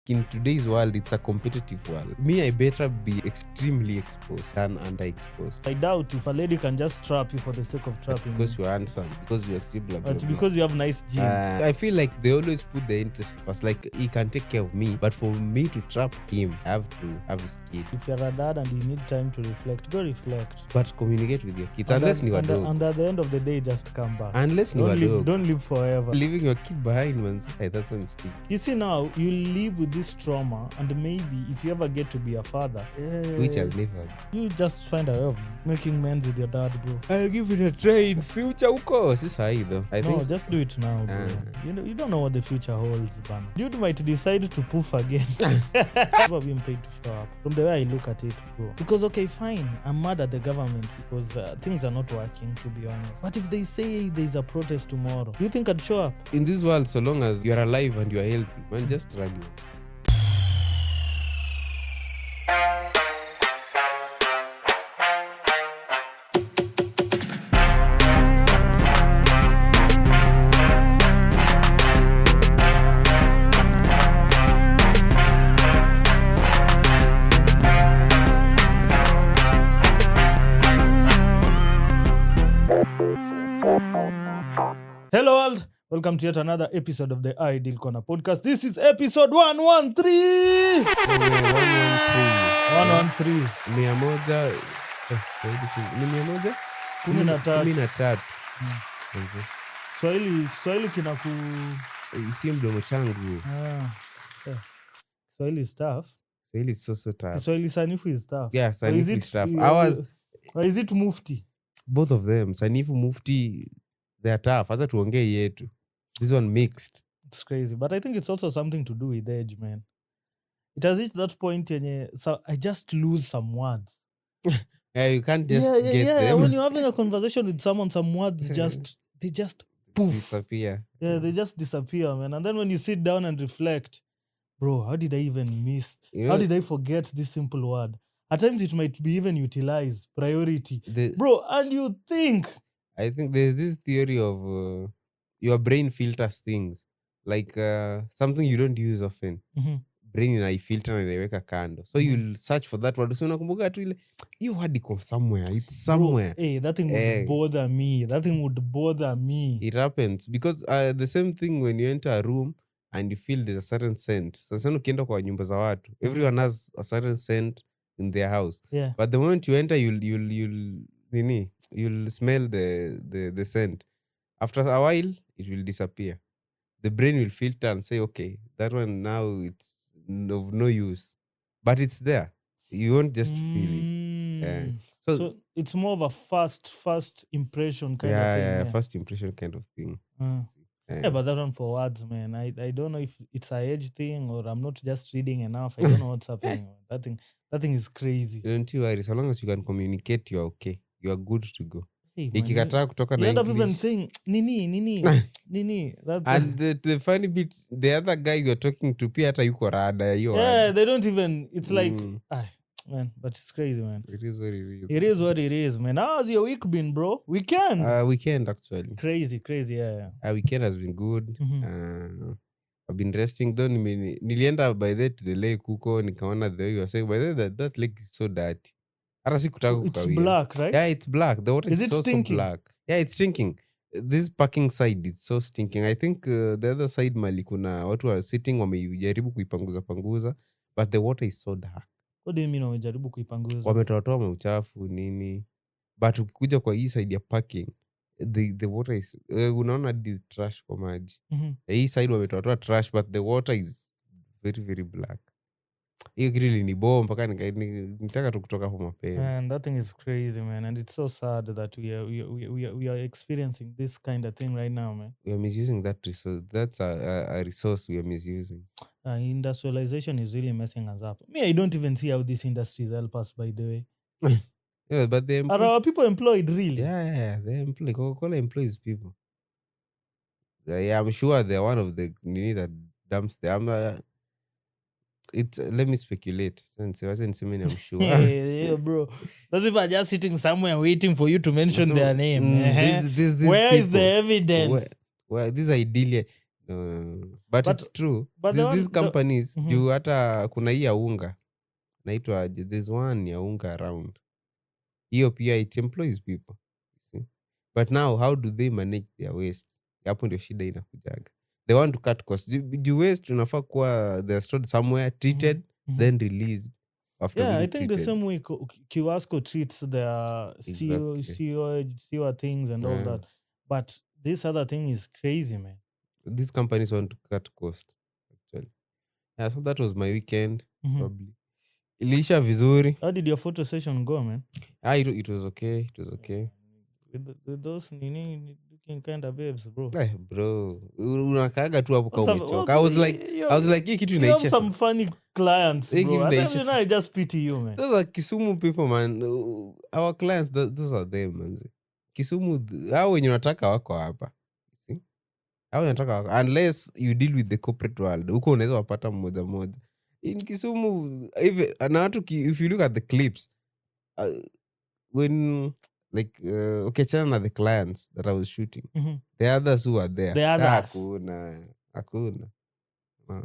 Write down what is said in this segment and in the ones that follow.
in today's world, it's a competitive world. Me, I better be extremely exposed than underexposed. I doubt if a lady can just trap you for the sake of trapping Because you. you're handsome, because you're still blah, blah, But blah. because you have nice genes. I feel like they always put the interest first. Like, he can take care of me, but for me to trap him, I have to have his kid. If you're a dad and you need time to reflect, go reflect. But communicate with your kids, And unless you are dog. and at the end of the day, just come back. Unless you are dog. Don't live forever. Leaving your kid behind, man, that's when it's sticky. You see now, you live with this trauma, and maybe if you ever get to be a father, Which I'll never. you just find a way of making amends with your dad, bro. I'll give it a try in future, of course. It's though. I No, think. just do it now, bro. You don't know what the future holds, man. Dude might decide to poof again. Never been paid to show up. From the way I look at it, bro. Because okay, fine, I'm mad at the government because things are not working, to be honest. But if they say there's a protest tomorrow, do you think I'd show up? In this world, so long as you're alive and you're healthy, man, just run your. Hello world, welcome to yet another episode of the Ideal Corner podcast. This is episode 113. 113. Mia moja. Ni mia moja? 13. Swahili kinaku Si mdomo changu. Swahili is tough. Swahili is so tough. Swahili sanifu is tough. Yeah, sanifu is tough. Or is it mufti? Both of them. Sanifu, mufti, they are tough. Hasa tuongee yetu. This one mixed. It's crazy. But I think it's also something to do with age, man. It has reached that point so I just lose some words. Yeah, you can't just get them. When you're having a conversation with someone, some words they just poof. Disappear. Yeah, they just disappear, man. And then when you sit down and reflect, bro, how did I even miss? How did I forget this simple word? At times it might be even utilized, priority. Bro, and you think. I think there's this theory of your brain filters things. Like something you don't use often. Mm-hmm. Brain inaifilter na inaiweka kando. So you'll search for that word. So unakumbuka tu ile, hiyo word iko somewhere. It's somewhere. Bro, that thing would bother me. That thing would bother me. It happens. Because the same thing when you enter a room and you feel there's a certain scent. Sasa ukienda kwa nyumba za watu, everyone has a certain scent in their house. Yeah. But the moment you enter, you'll smell the scent. After a while, it will disappear. The brain will filter and say, okay, that one now it's of no use. But it's there. You won't just feel it. So it's more of a first impression kind of thing. Yeah, first impression kind of thing. Yeah, but that one for words, man. I don't know if it's a age thing or I'm not just reading enough. I don't know what's happening. That thing is crazy. Don't you worry. So long as you can communicate, you're okay. You're good to go. Hey, Ikikataa kutoka na you end up English. even saying nini. And the funny bit, the other guy you're talking to pia hata yuko rada hiyo. Yeah, they don't even. It's like, man, but it's crazy, man. It is what it is. It is what it is, man. How's your week been, bro? Weekend. Weekend actually. Crazy, yeah. Weekend has been good. Mm-hmm. I've been resting though. Nilienda by the to the lake huko nikaona the way you were saying by the that lake is so dirty. Hata sikutaka kukawia. It's black, right? Yeah, it's black. The water is so black. Yeah, it's stinking. This parking side it's so stinking. I think the other side mali kuna watu are sitting wamejaribu kuipanguza but the water is so dark. What do you mean wamejaribu kuipanguza? Wametoa mauchafu nini. But ukikuja kwa hii side ya parking the water is unaona the trash kwa maji. Hii side wametoa trash but the water is very very black. Hiyo kitu ilinibomba mpaka nitaka tu kutoka hapo mapema. And that thing is crazy, man, and it's so sad that we are experiencing this kind of thing right now, man. We are misusing that resource. That's a resource we are misusing. Industrialization is really messing us up. Me, I don't even see how these industries help us, by the way. Yeah, but are our people employed really? Yeah, they employ. Coca-Cola employs people. Yeah, I'm sure they're one of the that dumps there. Let me speculate. Since I wasn't saying I'm sure. Yeah, bro. Those people are just sitting somewhere waiting for you to mention their name. This Where people, is the evidence? Where this ideally No. But it's true. But These companies, juu hata kuna hii ya unga naitwa, there's one ya unga around, hiyo pia it employs people, you see. But now how do they manage their waste? Hapo ndio shida inakujaga. They want to cut costs. Juu waste unafaa kuwa they're stored somewhere, treated, then released after being I think treated. the same way Kiwasco treats their sewer things and all that. But this other thing is crazy, man. These companies want to cut costs, actually. Yeah, so that was my weekend, probably. Iliisha vizuri. How did your photo session go, man? It was okay. It was okay. With those looking kind of babes, bro. Bro, unakaaga tu hapo kama umechoka. I was like hii kitu inaisha. You have some funny clients, bro. I just pity you, man. Those are Kisumu people, man. Our clients, those are them, man. Kisumu, hao wenye unataka wako hapa. See? Hao unataka wako. Unless you deal with the corporate world. Huko unaweza wapata mmoja mmoja. In Kisumu, if you look at the clips, when okay, chana na the clients that I was shooting, the others who are there, the others, hakuna.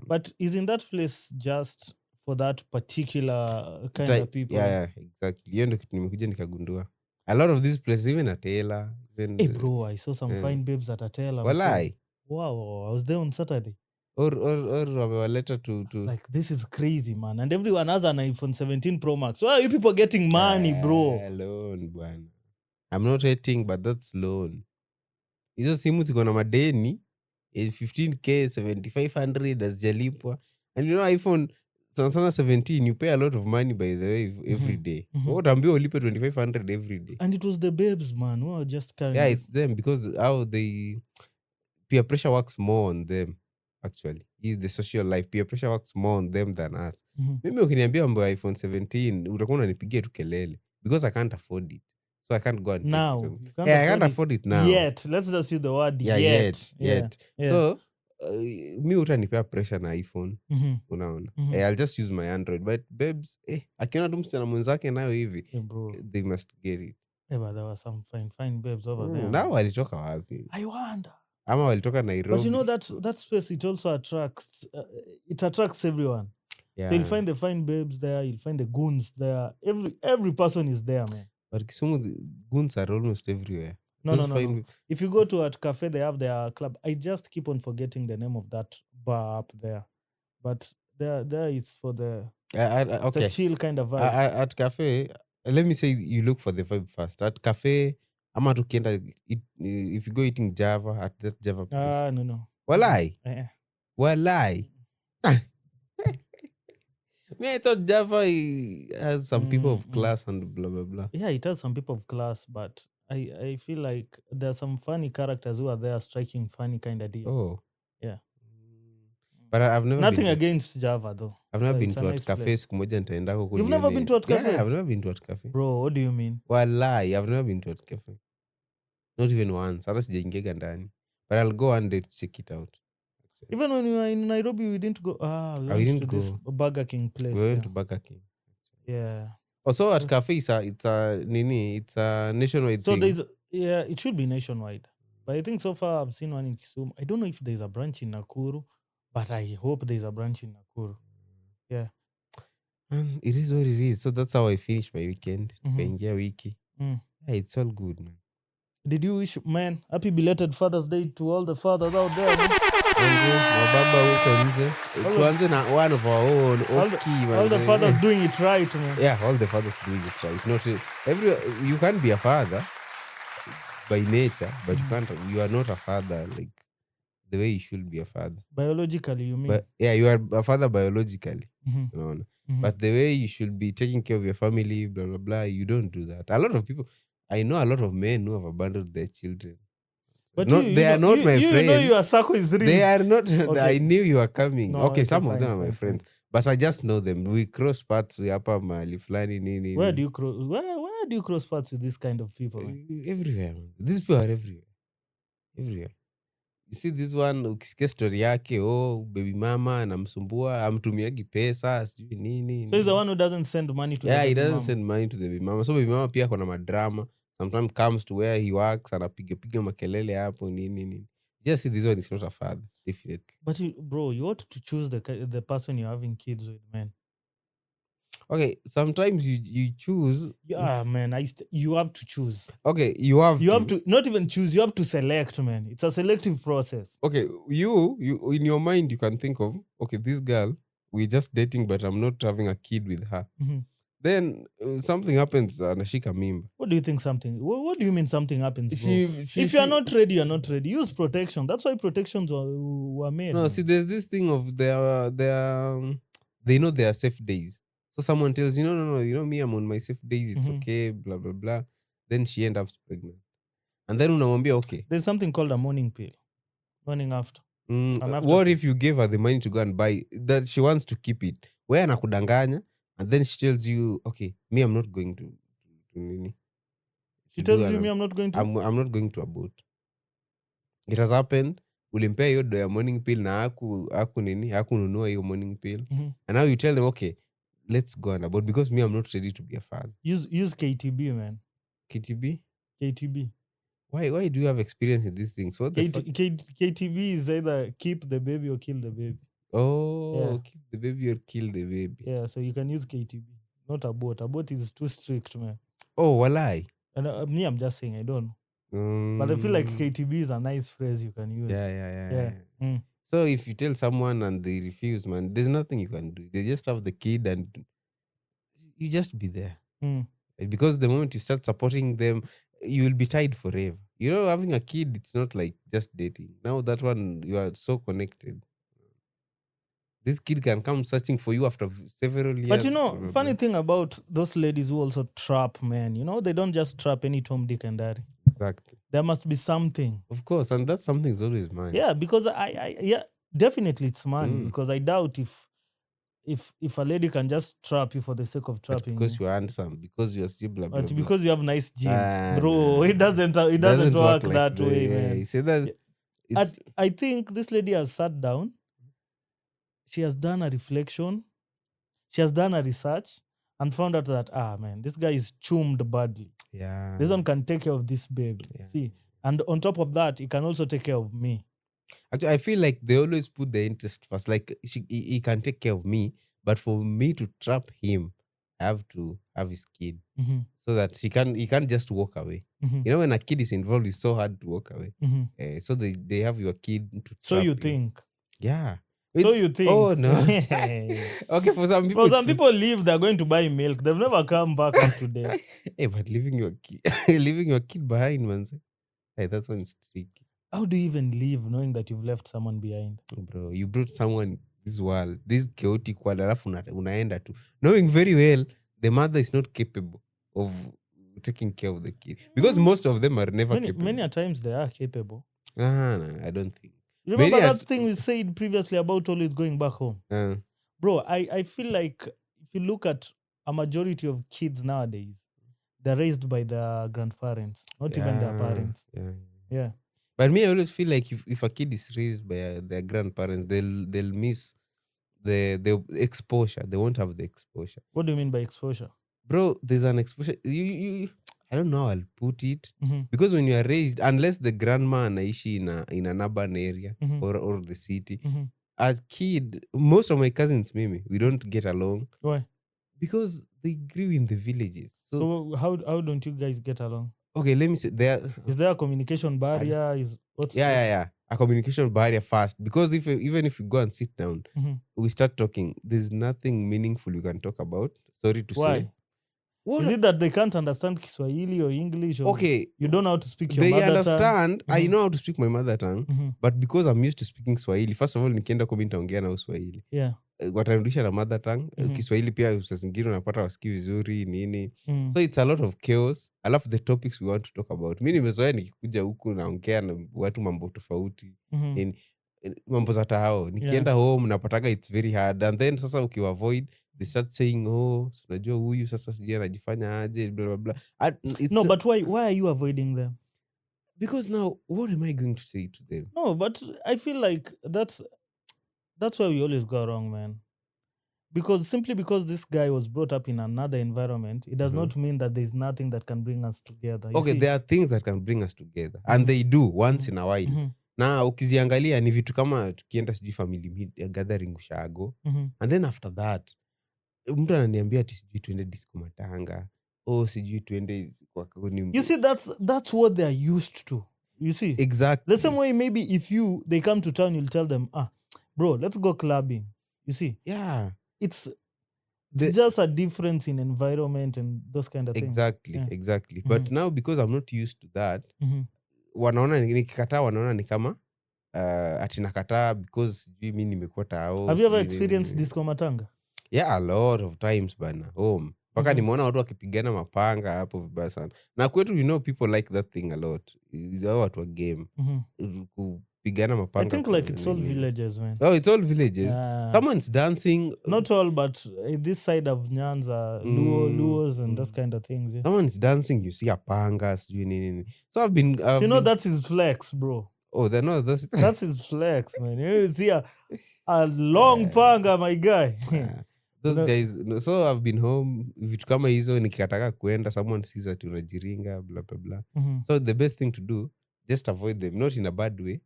But isn't that place just for that particular kind of people? Yeah, exactly. Hiyo ndio kitu nimekuja nikagundua. A lot of these places, even at Taylor, hey bro, I saw some fine babes at Taylor. Walai. Wow, I was there on Saturday. Or wamewaleta to like, this is crazy, man. And everyone has an iPhone 17 Pro Max. Where are you people getting money, bro? Loan, bwana. I'm not hating, but that's loan. Hizo simu ziko na madeni 15k 7500 hazijalipwa. And you know, iPhone sana 17, you pay a lot of money, by the way, every day. Utaambiwa ulipe 2500 every day. And it was the babes, man, who are just carrying. Yeah, it's them, because how they peer pressure works more on them. Actually, the social life, peer pressure works more on them than us. Mimi ukiniambia mambo ya iPhone 17 utakuwa unanipigia tu kelele, because I can't afford it. So I can't go and now. I can't afford it now. Yet. Let's just use the word yet. Yeah. So mi utanipea pressure na iPhone. Unaona. I'll just use my Android. But babes, akiona tu msichana mwenzake nayo hivi, they must get it. But there were some fine babes over there. Now walitoka wapi? I wonder. Ama walitoka Nairobi. But you know that space, it also attracts everyone. Yeah. So you'll find the fine babes there, you'll find the goons there. Every person is there, man. But Kisumu, the goons are almost everywhere. No. If you go to a cafe, they have their club. I just keep on forgetting the name of that bar up there. But there is for the it's a chill kind of vibe. At cafe, let me say you look for the vibe first. At cafe, ama tukienda, if you go eating Java, at that Java place. No. Walai. Walai. I thought Java has some people of class and blah, blah, blah. Yeah, it has some people of class, but I feel like there are some funny characters who are there striking funny kind of deals. Oh. Yeah. But I've never Nothing against Java, though. I've never been to a cafe. You've never been to a cafe? Yeah, I've never been to a cafe. Bro, what do you mean? Walai, I've never been to a cafe. Not even once. Hata sijaingiaga ndani. But I'll go one day to check it out. Even when we were in Nairobi, we didn't go. We went to this Burger King place. We went to Burger King. Yeah. Also at cafe, it's a nationwide thing. So it should be nationwide. But I think so far I've seen one in Kisumu. I don't know if there's a branch in Nakuru, but I hope there's a branch in Nakuru. Yeah. It is what it is. So that's how I finished my weekend. Kaingia wiki. Yeah, it's all good, man. Did you wish, man, happy belated Father's Day to all the fathers out there? Wababa huko nje. Tuanze na one of our own. All the fathers doing it right, man. Yeah, all the fathers doing it right. Not you can't be a father by nature, but you are not a father like the way you should be a father. Biologically, you mean? Yeah, you are a father biologically. You know? But the way you should be taking care of your family, blah, blah, blah, you don't do that. I know a lot of men who have abandoned their children. But they are not my friends. You know your circle is real. They are not. Okay. I knew you were coming. No, okay, some fine, of them are my friends. But I just know them. We cross paths. We hapa mahali fulani nini. Where do you cross paths with this kind of people? Everywhere. These people are everywhere. You see this one, ukisikia story yake, baby mama anamsumbua, amtumiagi pesa, sijui nini. So he's the one who doesn't send money to the baby mama. Yeah, he doesn't send money to the baby mama. So baby mama pia kuna madrama. Sometimes comes to where he works, anapiga makelele hapo nini. Just see this one is not a father, definitely. But bro, you ought to choose the person you're having kids with, man. Okay, sometimes you choose. Yeah, man. You have to choose. Okay, you have to not even choose. You have to select, man. It's a selective process. Okay, you in your mind you can think of, okay, this girl, we're just dating, but I'm not having a kid with her. Then something happens, anashika mimba. What do you think something? What do you mean something happens, bro? If you're not ready, you're not ready. Use protection. That's why protections were made. No, man. see, there's this thing of they know their safe days. So someone tells you, no, me, I'm on my safe days, it's okay, blah, blah, blah. Then she ends up pregnant. And then unamwambia, okay. There's something called a morning pill. Morning after. What if you gave her the money to go and buy that she wants to keep it? Where anakudanganya, and then she tells you, okay, me, I'm not going to nini. She tells you, me, I'm not going to. I'm not going to abort. It has happened. Ulimpea hiyo do ya morning pill na hakununua hiyo morning pill. And now you tell them, okay, let's go and abort because me, I'm not ready to be a father. Use KTB, man. KTB? KTB. Why do you have experience in these things? What the fuck? KTB is either keep the baby or kill the baby. Oh, yeah. Keep the baby or kill the baby. Yeah, so you can use KTB, not abort. Abort is too strict, man. Oh, walai. And me, I'm just saying, I don't know. But I feel like KTB is a nice phrase you can use. Yeah. So if you tell someone and they refuse, man, there's nothing you can do. They just have the kid and you just be there. Because the moment you start supporting them, you will be tied forever. Having a kid, it's not like just dating. Now that one, you are so connected. This kid can come searching for you after several years. But funny thing about those ladies who also trap men, they don't just trap any Tom, Dick, and Harry. Exactly. There must be something. Of course, and that something is always money. Yeah, because definitely it's money. Because I doubt if a lady can just trap you for the sake of trapping. But because you're handsome, because you're still blah, blah, but blah. Because you have nice genes, bro. It doesn't work like that way, man. You say that. I think this lady has sat down. She has done a reflection. She has done a research and found out that, man, this guy is choomed badly. Yeah. This one can take care of this baby. Yeah. See, and on top of that, he can also take care of me. Actually, I feel like they always put the interest first. Like, he can take care of me, but for me to trap him, I have to have his kid so that he can't just walk away. When a kid is involved, it's so hard to walk away. So they have your kid to trap. So you think? Yeah. So you think? Oh no. Okay, for some people. For some people leave, they're going to buy milk. They've never come back up today. Hey, but leaving your kid behind, man. Hey, that's when it's tricky. How do you even leave knowing that you've left someone behind? Bro, you brought someone this world, this chaotic world, alafu unaenda tu, knowing very well the mother is not capable of taking care of the kid. Because most of them are never capable. Many a times they are capable. No, I don't think. You remember that thing we said previously about always going back home? Bro, I feel like if you look at a majority of kids nowadays, they're raised by their grandparents, not even their parents. Yeah. But me, I always feel like if a kid is raised by their grandparents, they'll miss the exposure. They won't have the exposure. What do you mean by exposure? Bro, there's an exposure. I don't know how I'll put it. Because when you are raised, unless the grandma anaishi in an urban area or the city, as kid, most of my cousins, Mimi, we don't get along. Why? Because they grew in the villages. So how don't you guys get along? Okay, let me say is there a communication barrier? A communication barrier first. Because even if you go and sit down, we start talking, there's nothing meaningful you can talk about. Sorry to say. What? Is it that they can't understand Kiswahili or English? Or okay. You don't know how to speak your mother tongue? They understand. I know how to speak my mother tongue. But because I'm used to speaking Swahili, first of all, nikienda kwa nitaongea na Swahili. Yeah. Watarudisha na mother tongue. Kiswahili pia saa zingine unapata wasikii vizuri nini. So it's a lot of chaos. I love the topics we want to talk about. Mimi nimezoea nikikuja huku naongea na watu mambo tofauti. Mambo za tahao. Nikienda home napataga it's very hard. And then sasa ukiwa-avoid, they start saying, unajua huyu sasa sijui anajifanya aje, blah, blah, blah. No, but why are you avoiding them? Because now, what am I going to say to them? No, but I feel like that's where we always go wrong, man. Simply because this guy was brought up in another environment, it does not mean that there's nothing that can bring us together. Okay, there are things that can bring us together. And they do once in a while. na ukiziangalia ni vitu kama tukienda sijui family gathering ushago, and then after that mtu ananiambia ati sijui tuende disco matanga, sijui tuende kwa You see, that's what they are used to. You see, exactly the same way maybe if they come to town, you'll tell them, bro, let's go clubbing. You see, yeah, it's just a difference in environment and those kind of things. Exactly. But now because I'm not used to that, wanaona nikikataa, wanaona ni kama ati nakataa because sijui mimi nimekuwa tao. Have you ever experienced disco matanga? Yeah, a lot of times bana, home. Mpaka nimeona watu wakipigana mapanga hapo vibaya sana. Na kwetu people like that thing a lot. Hao watu wa game. Kupigana mapanga. I think like it's all villages, man. Oh, it's all villages. Someone's dancing. Not all, but this side of Nyanza, Luos and those kind of things. Yeah. Someone's dancing, you see a panga, sijui nini. So I've been... you know that's his flex, bro. Oh, they're not... That's his flex, man. You see a long panga, my guy. Those guys, so I've been home, vitu kama hizo nikikataka kuenda, someone sees that unajiringa, blah blah blah. So the best thing to do, just avoid them, not in a bad way,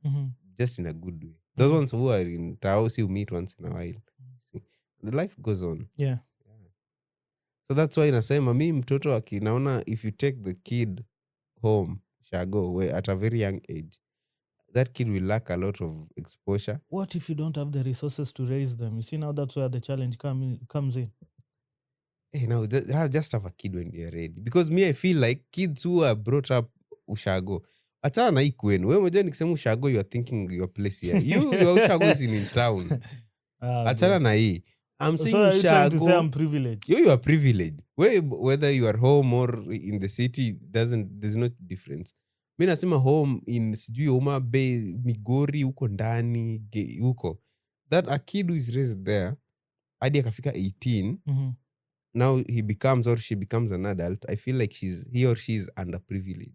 just in a good way. Those ones who are in Taos, you meet once in a while. See, the life goes on. Yeah. So that's why nasema mi mtoto naona if you take the kid home, shago, at a very young age, that kid will lack a lot of exposure. What if you don't have the resources to raise them? You see, now that's where the challenge comes in. Hey, now just have a kid when you're ready. Because me, I feel like kids who are brought up ushago, achana na hii kwenu. Wewe mmoja nikisema ushago, you are thinking your place here. Your ushago is in town. Achana na hii. I'm saying so ushago. To say I'm privileged. You are privileged. Whether you are home or in the city, there's no difference. Mi nasema home in sijui Homa Bay, Migori, huko ndani, huko. That a kid who is raised there, hadi akafika 18, now he becomes or she becomes an adult, I feel like he or she is underprivileged.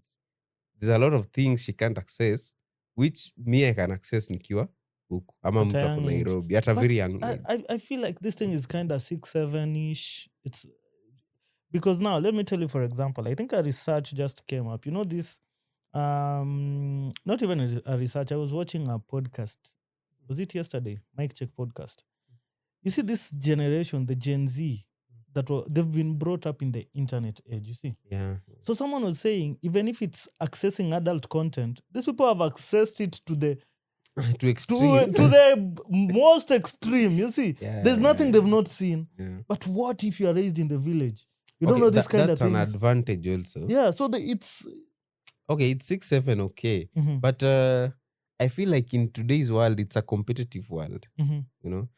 There's a lot of things she can't access, which me I can access nikiwa huko. Ama mtu hapo Nairobi, at a very young age. I feel like this thing is kind of 6-7-ish. It's because now, let me tell you, for example, I think a research just came up. You know this... not even a research. I was watching a podcast. Was it yesterday? Mic Check podcast. You see, this generation, the Gen Z, they've been brought up in the internet age, you see. Yeah. So someone was saying, even if it's accessing adult content, these people have accessed it to the most extreme, you see. Yeah, there's nothing they've not seen. Yeah. But what if you are raised in the village? You don't know this kind of things. That's an advantage also. Yeah, so it's... Okay, it's 6-7, okay. But I feel like in today's world, it's a competitive world. You know?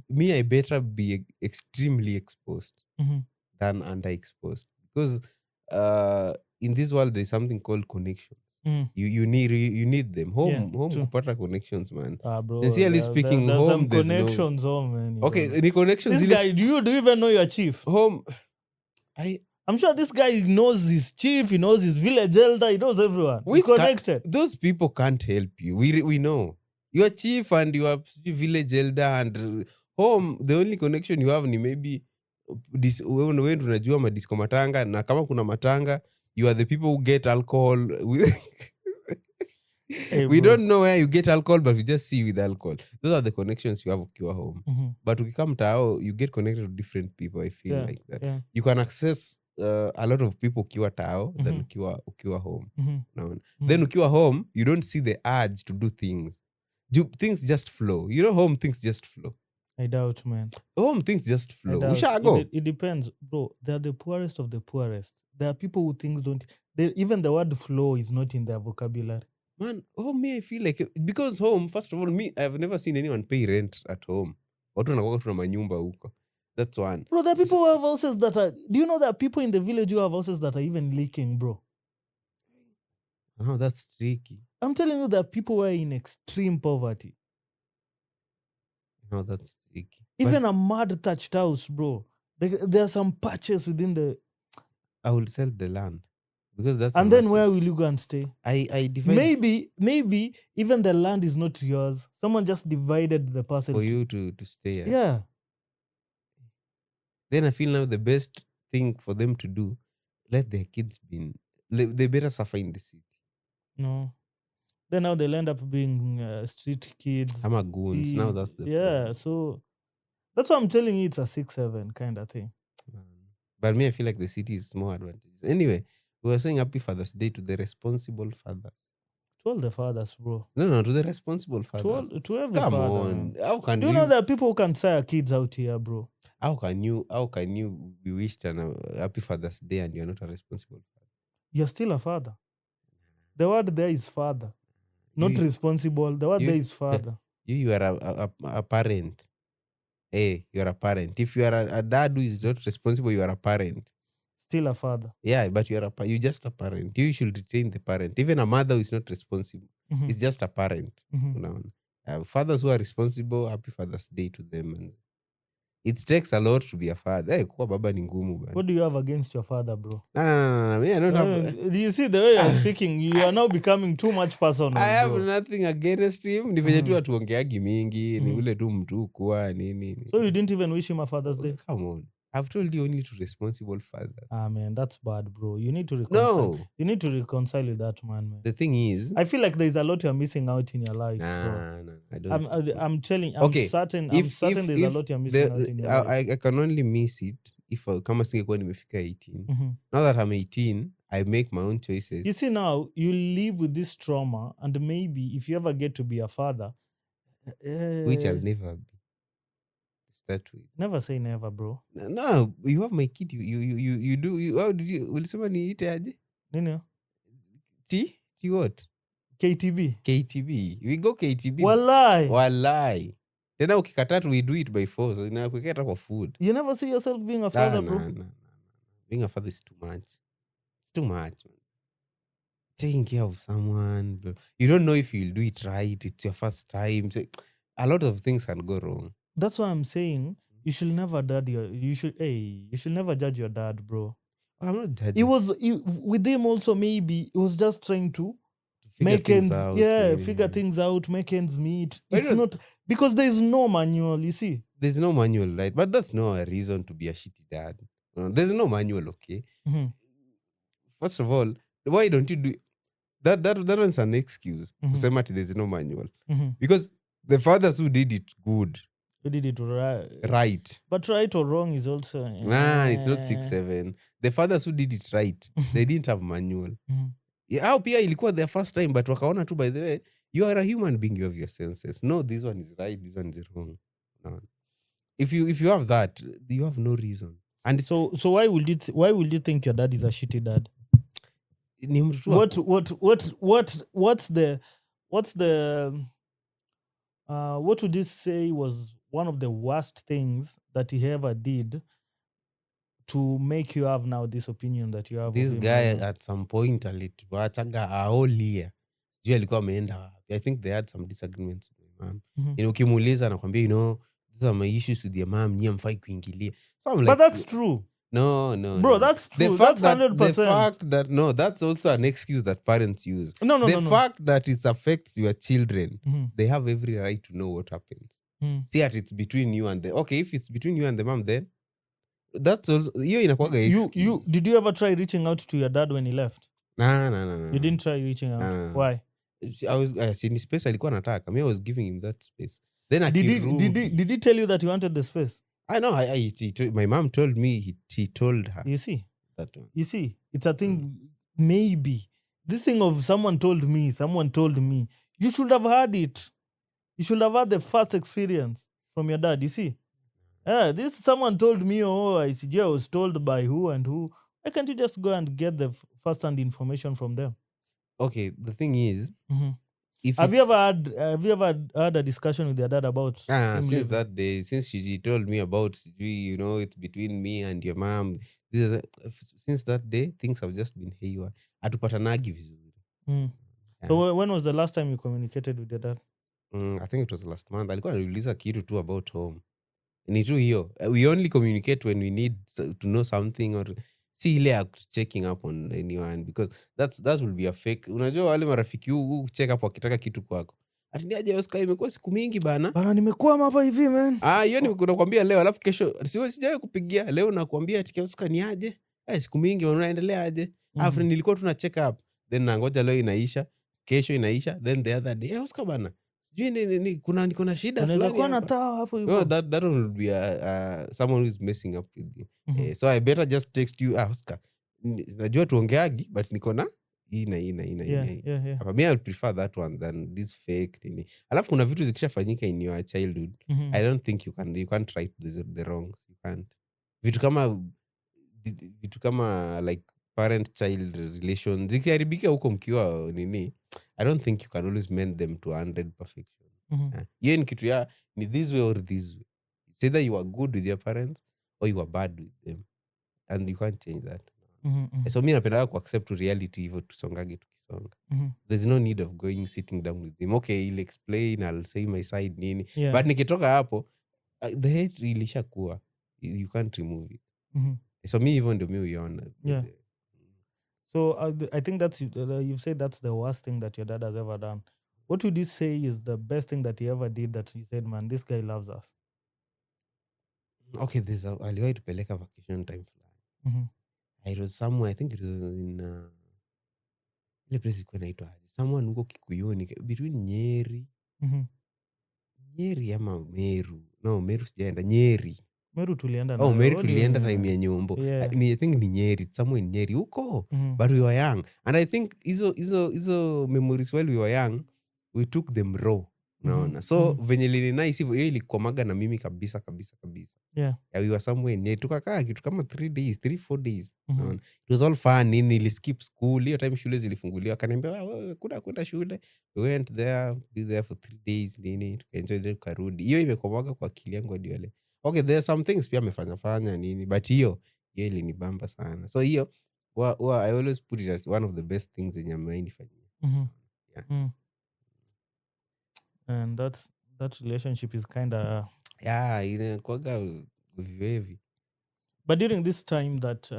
Me, I better be extremely exposed than underexposed. Because in this world, there's something called connections. You need them. Home kupata connections, man. Bro, sincerely speaking, there's home, some there's connections, home, man. Okay, the connections... This guy, do you even know your chief? Home... I'm sure this guy knows his chief, he knows his village elder, he knows everyone. He's connected. Those people can't help you. We know. Your chief and your village elder and home, the only connection you have ni maybe wewe unajua madisco matanga, na kama kuna matanga, you are the people who get alcohol. We don't know where you get alcohol, but we just see you with alcohol. Those are the connections you have ukiwa home. But ukikam tao, you get connected to different people, I feel like that. Yeah. You can access a lot of people ukiwa tao than ukiwa home. Then ukiwa home, you don't see the urge to do things. Things just flow. You know, home things just flow. I doubt, man. Home things just flow. Ushago. It depends, bro. They're the poorest of the poorest. There are people who things don't... even the word flow is not in their vocabulary. Man, home, me, I feel like... Because home, first of all, me, I've never seen anyone pay rent at home. Watu wanakuwa tuna manyumba huko. That's one. Bro, there are people who have houses that are... Do you know there are people in the village who have houses that are even leaking, bro? Oh, that's tricky. I'm telling you, there are people who are in extreme poverty. No, that's tricky. Even a mud thatched house, bro. There are some patches within the... I will sell the land. Because that's... And then where will you go and stay? I divide... Maybe even the land is not yours. Someone just divided the parcel. For you to stay. Yeah. Then I feel now the best thing for them to do, let their kids be... They better suffer in the city. No. then now they'll end up being street kids. I'm a goons. Now that's the problem. So that's why I'm telling you, it's a 6-7 kind of thing. But me, I feel like the city is more advantageous. Anyway, we were saying happy Father's Day to the responsible fathers. To all the fathers, bro. No, to the responsible fathers. To every Come father. on. Man. How can you know there are people who can sire kids out here, bro? How can you be wished a happy Father's Day and you're not a responsible father? You're still a father. The word there is father. Not responsible. The word there is father. You are a parent. Hey, you are a parent. If you are a dad who is not responsible, you are a parent. Still a father. Yeah, but you're just a parent. You should retain the parent. Even a mother who is not responsible is just a parent. You know? Fathers who are responsible, happy Father's Day to them. And it takes a lot to be a father. Hey, kuwa baba ni ngumu, man. What do you have against your father, bro? No. I don't have... You see, the way you're speaking, you are now becoming too much personal. I have nothing against him. Ni venye tu atuongeagi mingi. Ni ule tu mtu kuwa nini. So you didn't even wish him a Father's Day? Come on. I've told you only to responsible fathers. Man, that's bad, bro. You need to reconcile. No. You need to reconcile with that man. The thing is, I feel like there's a lot you're missing out in your life. No, I don't. I'm telling. Okay. I'm certain there's a lot you're missing out in your life. I can only miss it if kama singekuwa nimefika 18. Now that I'm 18, I make my own choices. You see, now you live with this trauma, and maybe if you ever get to be a father, which I'll never be. Start with. Never say never, bro. No, you have my kid. You do. How did you? Ulisema niite aje? Nini? T what? KTB. We go KTB. Walai. Tena ukikataa we do it by force. Inakuwekea kwa food. You never see yourself being a father, bro? No. Being a father is too much. It's too much, man. Taking care of someone. You don't know if you'll do it right. It's your first time. So, a lot of things can go wrong. That's why I'm saying you should never you should never judge your dad, bro. I'm not judging. With him also, maybe it was just trying to make ends out. Figure things out, make ends meet. It's not because there's no manual, you see. There's no manual, right? But that's no a reason to be a shitty dad. There's no manual, okay? First of all, why don't you do that? That one's an excuse. There's no manual. Because the fathers who did it good. Who did it right. But right or wrong is also... it's not 6-7. The fathers who did it right, they didn't have manual. How pia ilikuwa their first time, but wakaona tu, by the way, you are a human being, you have your senses. No, this one is right, this one is wrong. No. If you have that, you have no reason. And so why would you think your dad is a shitty dad? What would you say was one of the worst things that he ever did to make you have now this opinion that you have? This guy at some point alituachaga a whole year. Sijui alikuwa ameenda wapi. I think they had some disagreements with my mom. Ukimuuliza anakuambia, these are my issues with your mom, nyie mfai kuingilia. So I'm like, but that's true. No. Bro, that's true. That's 100%. The fact that, no, that's also an excuse that parents use. No. The fact that it affects your children, they have every right to know what happens. See that it's between you and if it's between you and the mom, then that's also, excuse. Did you ever try reaching out to your dad when he left? No. You didn't try reaching out? Why? I was in his space, alikuwa anataka. I was giving him that space. Then did he tell you that you wanted the space? I know. My mom told me. He told her. You see that one. You see, it's a thing. Maybe this thing of someone told me. You should have had it. You should have had the first experience from your dad. You see, this someone told me. I was told by who and who. Why can't you just go and get the first-hand information from them? Okay, the thing is. Have you ever had a discussion with your dad about since that day, since she told me about, it's between me and your mom, since that day things have just been haywire. Hatupatanagi vizuri. So when was the last time you communicated with your dad? I think it was last month. Alikuwa anauliza kitu tu about home. Ni tu hiyo. We only communicate when we need to know something or si ile checking up on anyone, because that will be a fake. Unajua wale marafiki check up wakitaka kitu kwako. Atiniaje Oscar, imekuwa siku mingi bana. Bana nimekuwa hapa hivi man. Hiyo ni nakwambia leo, alafu kesho sijawahi kupigia. Leo nakwambia ati Oscar ni aje? Siku mingi unaendelea aje? After nilikuwa tuna check up. Then nangoja leo inaisha. kesho inaisha, then the other day Oscar bana sijui niko na shida Unaweza fulani kuwa na hapa. taa hapo No, hivyo. that one would be someone who is messing up with you. So I better just text you, Oscar, najua tuongeagi but niko na hii na hii na hii na hii na hii. Yeah. Hapa me I would prefer that one than this fake nini. Alafu kuna vitu zikishafanyika in your childhood, I don't think you can't right the wrongs. You can't. Vitu kama like parent child relations zikiharibika huko mkiwa nini, I don't think you can always mend them to 100 perfection. Hiyo ni kitu ya ni this way or this way. It's either you are good with your parents or you are bad with them, and you can't change that. So mi napenda kuaccept reality hivyo tusongage tukisonga. There's no need of going sitting down with him. Okay, he'll explain, I'll say my side nini. Yeah. But nikitoka hapo the hate ilishakuwa, you can't remove it. So mi hivyo ndio mi uiona. Yeah. So I think that's you've said that's the worst thing that your dad has ever done. What would you say is the best thing that he ever did that you said, man, this guy loves us? Okay, aliwahi tupeleka vacation time fulani. I was somewhere, I think it was in ile place ilikuwa inaitwa someone huko Kikuyuni between Nyeri. Nyeri ama Meru. No, Meru sijaenda, Nyeri. Meru tulienda na. Oh, Meru tulienda time ya Nyombo. Yeah. I think ni Nyeri, somewhere in Nyeri huko. But we were young. And I think hizo memories while we were young, we took them raw. Unaona. So venye lini nice hivyo, hiyo ilikomaga na mimi kabisa. Yeah. We were somewhere in Nyeri. Tukakaa kitu kama 3-4 days. Unaona. It was all fun. Niliskip school. Hiyo time shule zilifunguliwa. Akaniambia kuna shule. We went there, be there for 3 days nini. Tukaenjoy there tukarudi. Hiyo imekomaga kwa akili yangu hadi leo. Okay, there are some things pia amefanya nini, but hiyo ilinibamba sana. So hiyo I always put it as one of the best things yenye amenifanyia. Yeah. And that relationship is kind of inakuwaga heavy. But during this time that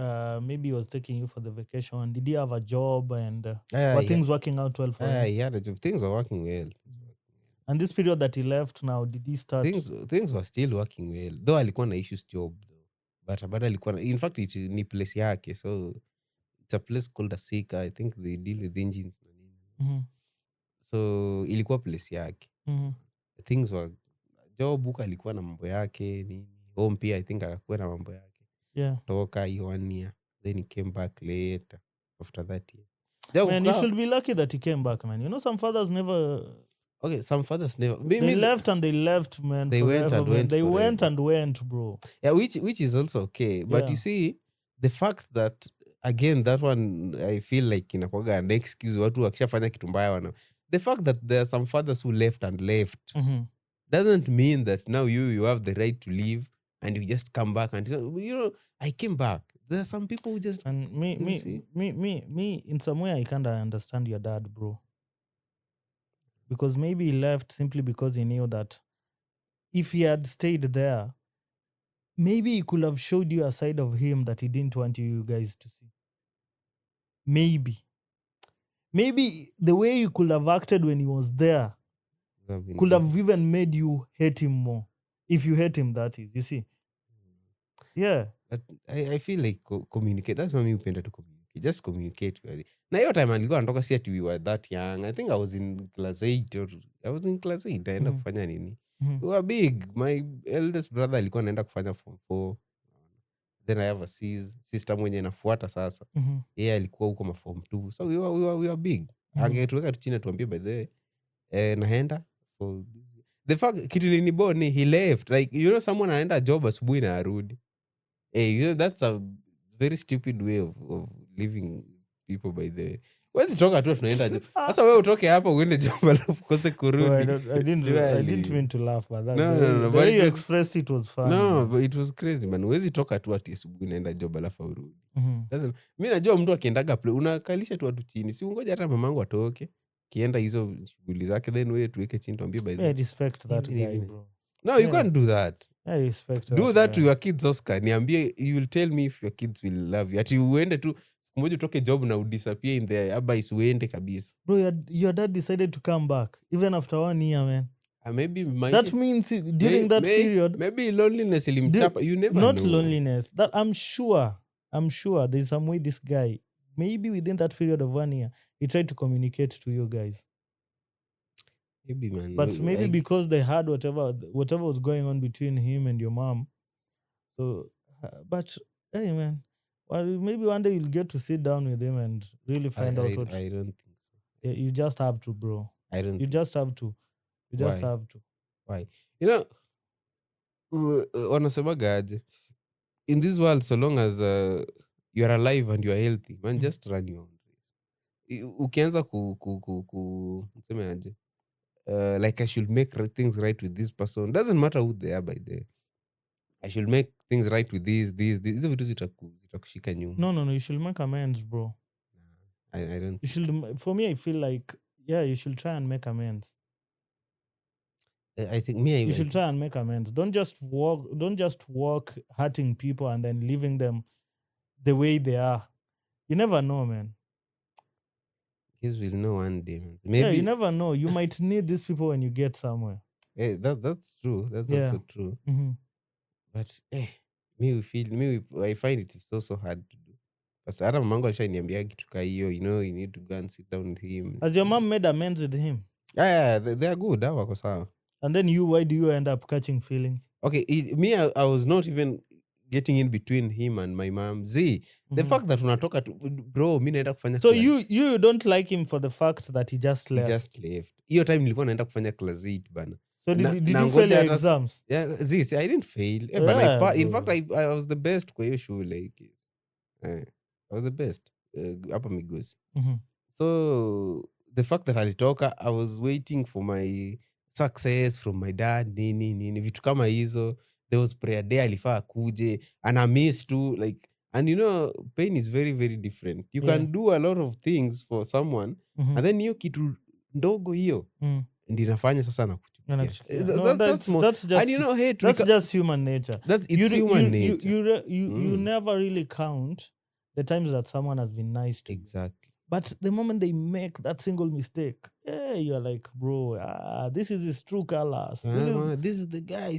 maybe he was taking you for the vacation, did he have a job and were things working out well for him? He had a job. Things were working well. And this period that he left now, did he start? Things were still working well. Though alikuwa na issues job though. But alikuwa na, in fact it ni place yake. So it's a place called Asika. I think they deal with engines. So ilikuwa place yake. Things were job huko alikuwa na mambo yake nini. Home pia I think akakuwa na mambo yake. Yeah. Toka hiyo 1 year. Then he came back later after that year. Man, you should be lucky that he came back, man. You know, some fathers never... Okay, some fathers never... They left and they left, man. They went and went. They went and went, bro. Yeah, which is also okay. But you see, the fact that, again, that one, I feel like inakuwaga an excuse. Watu wakishafanya kitu mbaya wana. The fact that there are some fathers who left and left doesn't mean that now you have the right to leave and you just come back and, you know, I came back. There are some people who just... And me, in some way, I kind of understand your dad, bro. Because maybe he left simply because he knew that if he had stayed there, maybe he could have showed you a side of him that he didn't want you guys to see. Maybe the way you could have acted when he was there could have even made you hate him more. If you hate him, that is, you see. Yeah. But I feel like communicate. That's why me upenda to communicate. Just communicate. Na hiyo time alikuwa anatoka si ati we were that young. I think I was in class 8 or I was in class 8. Naenda kufanya nini? We were big. My eldest brother alikuwa anaenda kufanya form 4. Then I have a sister mwenye inafuata sasa. Yeye alikuwa huko ma form 2. So we were big. Angetuweka tu chini tuambie by the way naenda for the fact kitu liniboni he left. Like you know someone anaenda job asubuhi na arudi. Hey, you know, that's a very stupid way of living people by the way. Wezi toka tu tunaenda job. Sasa wewe utoke hapa uende job alafu kose kurudi. I didn't mean to laugh, but that no, the way you expressed it was funny. No, but it was crazy, man. Wezi toka tu ati asubuhi naenda job alafu urudi. Mimi najua mtu akiendaga unakalisha tu watu chini. Si ungoja hata mamangu atoke. Kienda hizo shughuli zake then wewe tuweke chini tuambie by the way. I respect that guy, bro. No, you can't do that. I respect do that to your kids, Oscar. Niambie, you will tell me if your kids will love you. Ati uende tu siku moja utoke job na udisappear in there abais uende kabisa. Bro, your dad decided to come back even after 1 year, man. Maybe that means during that period maybe loneliness ilimchapa. You never not know. Loneliness. That I'm sure there's some way this guy maybe within that period of 1 year, he tried to communicate to you guys. Maybe, man. But maybe because they had whatever was going on between him and your mom. So, but hey, man, well, maybe one day you'll get to sit down with him and really find out what. I don't think so. Yeah, you just have to, bro. I don't. You just have to. You just Why? have to. Why? You know, wanasemaga aje? In this world, so long as you are alive and you are healthy, man, just run your own race. Ukianza niseme aje? Like I should make things right with this person. Doesn't matter who they are by the. I should make things right with this. Hizo vitu zitakushika nyuma. No. You should make amends, bro. I don't. You should. For me, I feel like you should try and make amends. I think you should try and make amends. Don't just walk hurting people and then leaving them the way they are. You never know, man. Kids will know one day, man. Maybe you never know. You might need these people when you get somewhere. That's true. That's also true. Mm-hmm. But I find it so hard to do. Because hata mamangu alishaniambia kitu ka hiyo, you need to go and sit down with him. Has your mom made amends with him? Yeah, they are good. Wako sawa. And then why do you end up catching feelings? Okay, I was not even getting in between him and my mom. The fact that unatoka bro, mi naenda kufanya so you don't like him for the fact that he just left. He just left. Hiyo time nilikuwa naenda kufanya class 8 bana. So did you fail your exams? Yeah, I didn't fail. But in fact I was the best kwa hiyo shule. I was the best. Hapa Migos. So the fact that alitoka, I was waiting for my success from my dad, nini vitu kama hizo. There was prayer day, alifaa akuje, and I missed too, like, and pain is very very different. You can do a lot of things for someone, and then hiyo kitu ndogo hiyo ndio inafanya sasa nakuchukia. That's just, and that's just human nature. It's human nature. You never really count the times that someone has been nice to you. Exactly. But the moment they make that single mistake, you're like, bro, this is his true colors. This is the guy.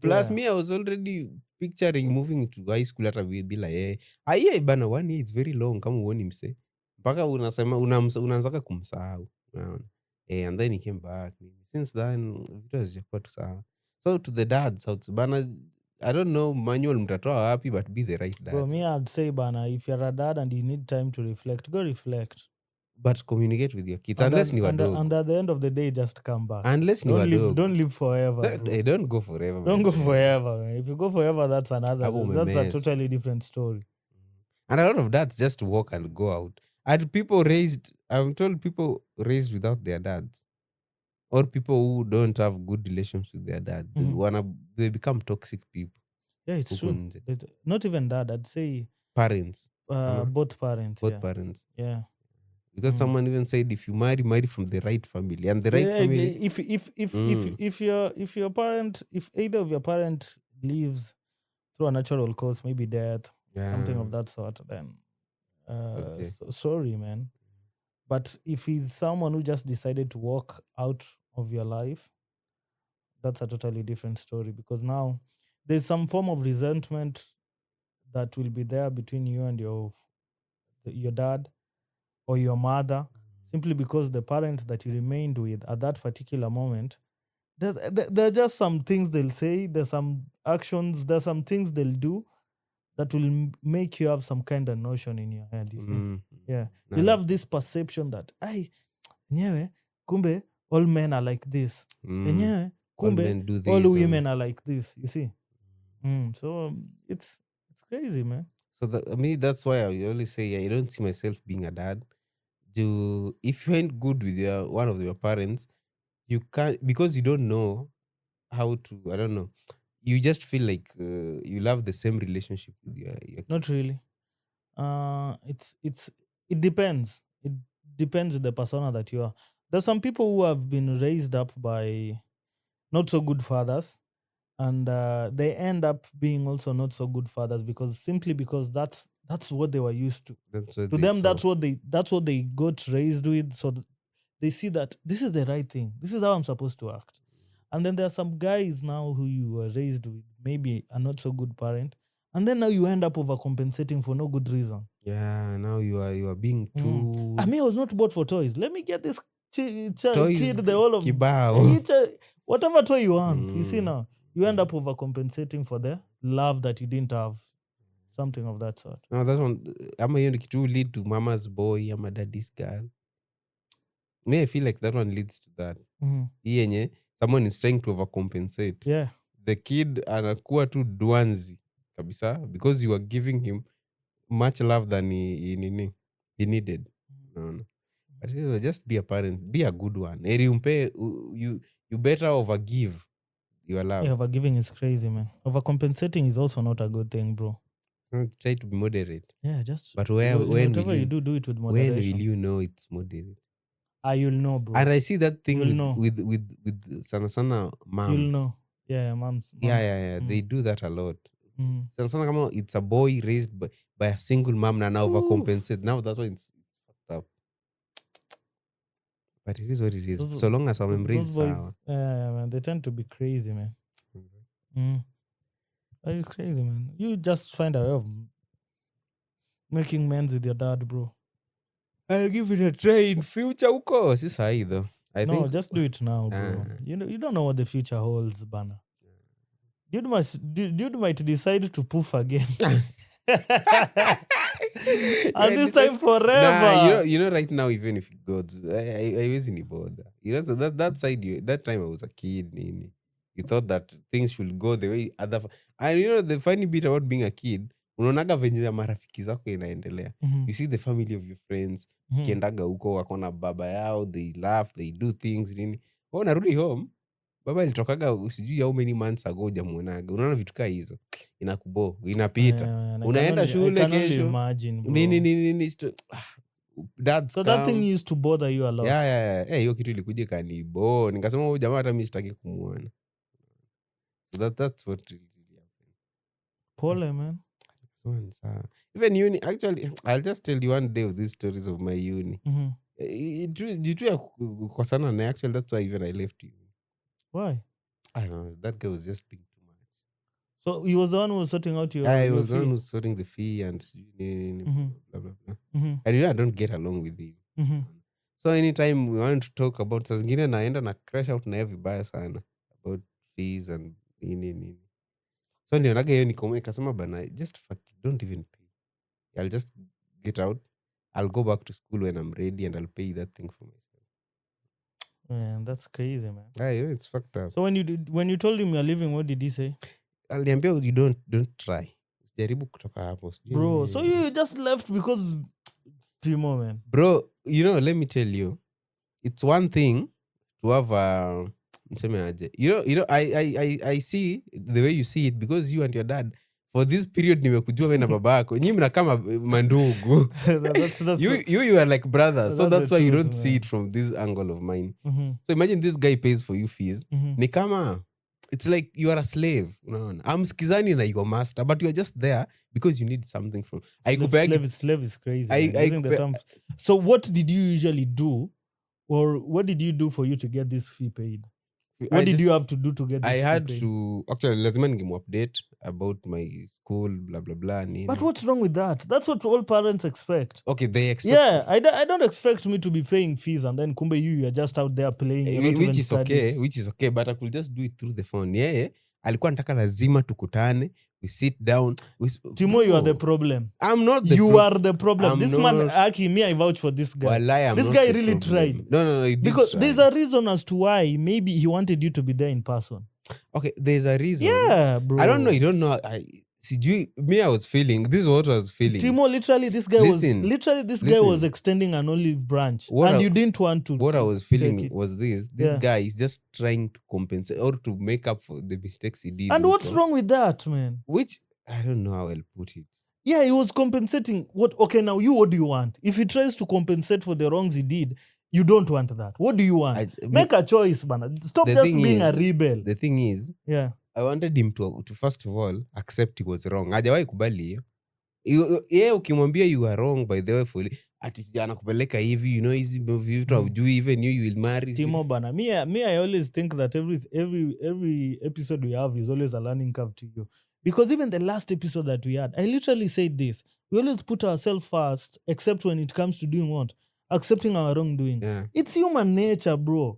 Plus me, I was already picturing moving to high school. Hata be like, bana 1 year, it's very long. Kama uoni mse, mpaka unaanzaka kumsahau. And then he came back. Since then, vitu hazijakuwa tu sawa. So to the dads out bana, I don't know manual mtatoa wapi, but be the right dad. For me, I'd say, bana, if you're a dad and you need time to reflect, go reflect. But communicate with your kids, unless ni wadogo. And at the end of the day, just come back. Unless ni wadogo. Don't live forever. Don't go forever. Don't go forever, man. If you go forever, that's a totally different story. And a lot of dads just walk and go out. And I'm told people raised without their dads, or people who don't have good relations with their dad, they become toxic people. Yeah, it's true. Not even dad, I'd say parents. Both parents. Both parents. Yeah. Because someone even said, if you marry from the right family, and the right family. If either of your parent lives through a natural cause, maybe death, something of that sort, then sorry, man. But if he's someone who just decided to walk out of your life, that's a totally different story, because now there's some form of resentment that will be there between you and your dad or your mother, simply because the parents that you remained with at that particular moment, there are just some things they'll say, there's some actions, there's some things they'll do that will make you have some kind of notion in your head. You see? Yeah. Nice. You'll have this perception that, kumbe, all men are like this. Kumbe, all women are like this. You see? So it's crazy, man. So that's why I always say, I don't see myself being a dad. If you ain't good with one of your parents, you can't, because you don't know how to, I don't know. You just feel like you love the same relationship with your kid. Not really. It depends. It depends with the persona that you are. There's some people who have been raised up by not so good fathers, and they end up being also not so good fathers simply because that's what they were used to. That's what they got raised with. So they see that this is the right thing. This is how I'm supposed to act. And then there are some guys now who you were raised with, maybe a not so good parent, And then now you end up overcompensating for no good reason. Yeah, now you are being too... I mean, I was not bought for toys. Let me get this kid Toys the whole of... kibao. Whatever toy you want. You see now, you end up overcompensating for the love that you didn't have. Something of that sort. No, that one, ama hiyo ni kitu lead to mama's boy ama daddy's girl. Me, I feel like that one leads to that. Hii yenye someone is trying to overcompensate. Yeah. The kid anakuwa tu dwanzi kabisa because you are giving him much love than he needed. No. But just be a parent, be a good one. You better overgive your love. Yeah, overgiving is crazy, man. Overcompensating is also not a good thing, bro. Try to be moderate. Yeah, just... But when whatever you do it with moderation. When will you know it's moderate? You'll know, bro. And I see that thing with sana moms. You'll know. Yeah, moms. Yeah. They do that a lot. Sana kama it's a boy raised by a single mom na overcompensate. Now that's why it's fucked up. But it is what it is. So long as I'm embraced. Those boys, man, they tend to be crazy, man. That is crazy, man. You just find a way of making amends with your dad, bro. I'll give it a try in future, uko. Si sahi though. I think just do it now, bro. You don't know what the future holds, bana. Dude might decide to poof again. And this time forever. Nah, you know right now, even if it goes, I wasn't bothered. You know, so that side, that time I was a kid, nini. You thought that things should go the way other... And you know, the funny bit about being a kid, unaonaga venye ya marafiki zako inaendelea. You see the family of your friends, kiendaga huko wakona baba yao, they laugh, they do things, nini. Narudi home, baba ilitokaga sijui how many months ago hujamuonaga. Unaona vitu kaa hizo. Inakubo, inapita. Unaenda shule kesho. Nini. So that thing used to bother you a lot. Yeah. Hiyo kitu ilikuja kanibo. Nikasema huyu jamaa hata mimi sitaki kumuona. So that's what really happened. Pole, man. Even uni, actually, I'll just tell you one day of these stories of my uni. Kukosana na actually, that's why even I left uni. Why? I don't know. That guy was just being too much. So he was the one who was sorting out your fee? I was the one who was sorting the fee and blah, blah, blah. And I don't get along with him. So anytime we want to talk about saa zingine naenda na crash out na yeye vibaya sana about fees and nini. So nionaga hiyo nikasema bana, just fuck it, don't even pay. I'll just get out. I'll go back to school when I'm ready and I'll pay that thing for myself. Man, that's crazy, man. Yeah, it's fucked up. So when you told him you're leaving, what did he say? Aliambia you don't try. Jaribu kutoka hapo. Bro, so you just left because Timo, man. Bro, you know, let me tell you, it's one thing to have you know, I see the way you see it because you and your dad for this period nimekujua wewe na babako nyinyi mna kama mandugu. you are like brothers, so that's why you don't see it from this angle of mine. So imagine this guy pays for you fees. Ni kama it's like you are a slave. I'm skizani na your master, but you are just there because you need something from... Slave is crazy. So what did you usually do, or what did you do for you to get this fee paid? What did you have to do to get this fee paid? I had to... Actually, lazima ningemuupdate about my school, blah, blah, blah. But what's wrong with that? That's what all parents expect. Okay, they expect... Yeah, I don't expect me to be paying fees and then kumbe you are just out there playing. Which is okay, but I could just do it through the phone. Yeah. Alikuwa nataka lazima tukutane, we sit down. Timo, you are the problem. I'm not the You are the problem. This man, Aki, me, I vouch for this guy. Wallahi, this guy really tried. No, he did because try. There's a reason as to why maybe he wanted you to be there in person. Okay, there's a reason. Yeah, bro. I don't know. You don't know. I was feeling. This is what I was feeling. Timo, literally, this guy was extending an olive branch, you didn't want to. What I was feeling was this guy is just trying to compensate or to make up for the mistakes he did. And what's wrong with that, man? Which I don't know how I'll put it. Yeah, he was compensating. What do you want? If he tries to compensate for the wrongs he did, you don't want that. What do you want? Make a choice, man. Stop just being a rebel. The thing is, yeah, I wanted him to first of all accept he was wrong. Hajawahi kubali hiyo. Yeye ukimwambia you are wrong by the way for ati anakupeleka hivi, you know, hizi vitu hujui, even you will marry. Timo bana, me I always think that every episode we have is always a learning curve to you. Because even the last episode that we had, I literally said this. We always put ourselves first, except when it comes to doing what? Accepting our wrongdoing. Yeah. It's human nature, bro.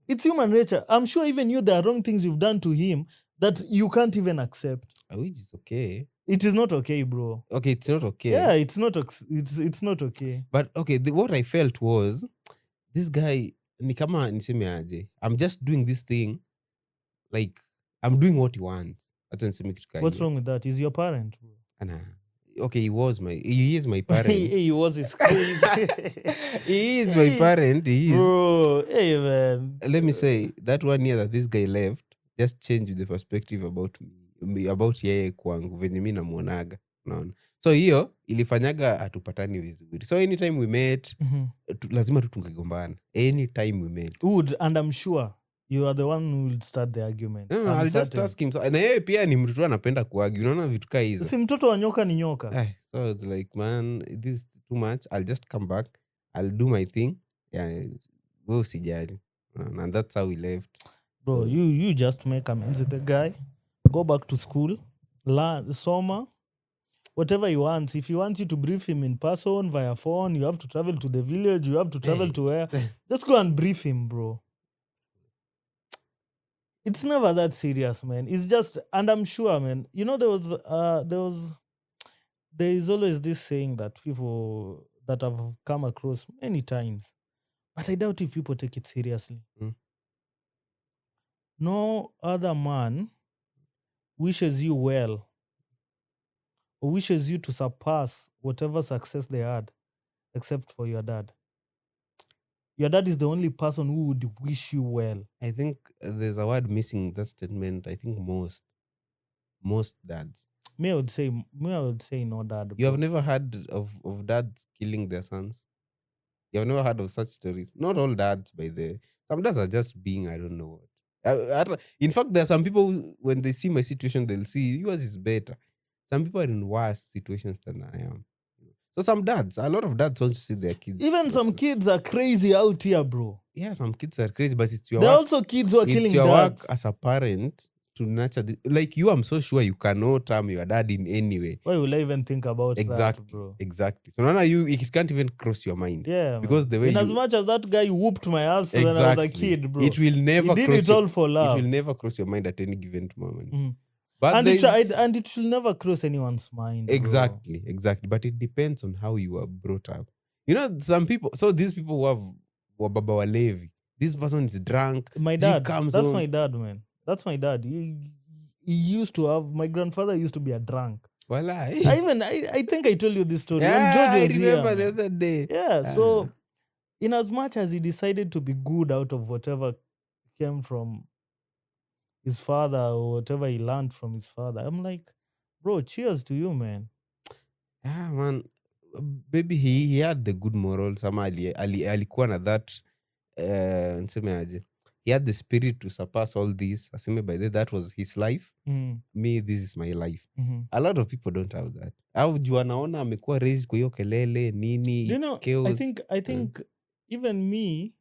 It's human nature. I'm sure even you, there are wrong things you've done to him that you can't even accept. Which is okay. It is not okay, bro. Okay, it's not okay. Yeah, it's not not okay. But okay, what I felt was this guy ni kama niseme aje. I'm just doing this thing like I'm doing what he wants. Hata niseme kitu kama What's hiyo. wrong with that? He's your parent, bro. Okay, he is my parent. he was his crazy. He is my parent. He is. Bro, hey man. Let me say that 1 year that this guy left just changed the perspective about me, about yeye kwangu venye mi namuonaga, unaona. So hiyo ilifanyaga hatupatani vizuri. So anytime we met, lazima tu tungegombana. Anytime we met. And I'm sure you are the one who will start the argument. I'll just ask him. Na yeye pia ni mtu anapenda kuargue. Unaona vitu kaa hizo. Si mtoto wa nyoka ni nyoka. So it's like, man, this is too much. I'll just come back. I'll do my thing. Yeah, go usijali. And that's how we left. Bro, you just make amends with the guy. Go back to school. Learn, soma. Whatever he wants. If he wants you to brief him in person, via phone, you have to travel to the village, you have to travel to where. Just go and brief him, bro. It's never that serious, man. It's just, and I'm sure, man, you know, there is always this saying that people that I've come across many times, but I doubt if people take it seriously. No other man wishes you well or wishes you to surpass whatever success they had, except for your dad. Your dad is the only person who would wish you well. I think there's a word missing in that statement. I think most dads. Me, I would say no dad. You have never heard of dads killing their sons? You have never heard of such stories? Not all dads, by the way. Some dads are just being, I don't know what. In fact, there are some people who, when they see my situation, they'll see yours is better. Some people are in worse situations than I am. So some dads, a lot of dads want to see their kids. Even some kids are crazy out here, bro. Yeah, some kids are crazy, but it's your There work. are also kids who are killing It's your dads. work as a parent to nurture this. Like you, I'm so sure you cannot harm your dad in any way. Why will I even think about that, bro? Exactly. So now it can't even cross your mind. Yeah, because man. the way as much as that guy whooped my ass when I was a kid, bro. It will never he did it all for love. It will never cross your mind at any given moment. But it should never cross anyone's mind. Exactly. But it depends on how you are brought up. You know, some people, so these people who have wababa walevi, this person is drunk. My dad, that's my dad, man. That's my dad. He used to have, my grandfather used to be a drunk. Well, I think I told you this story. Yeah, when George was I remember here, the other day. Yeah, so in as much as he decided to be good out of whatever came from his father or whatever he learned from his father, I'm like, bro, cheers to you, man. Yeah, man. Baby, he had the good morals. Alikuwa na that, niseme aje. He had the spirit to surpass all this. Aseme by that was his life. Me, this is my life. A lot of people don't have that. Au juu anaona amekuwa raised kwa hiyo kelele nini. You know, I think even me,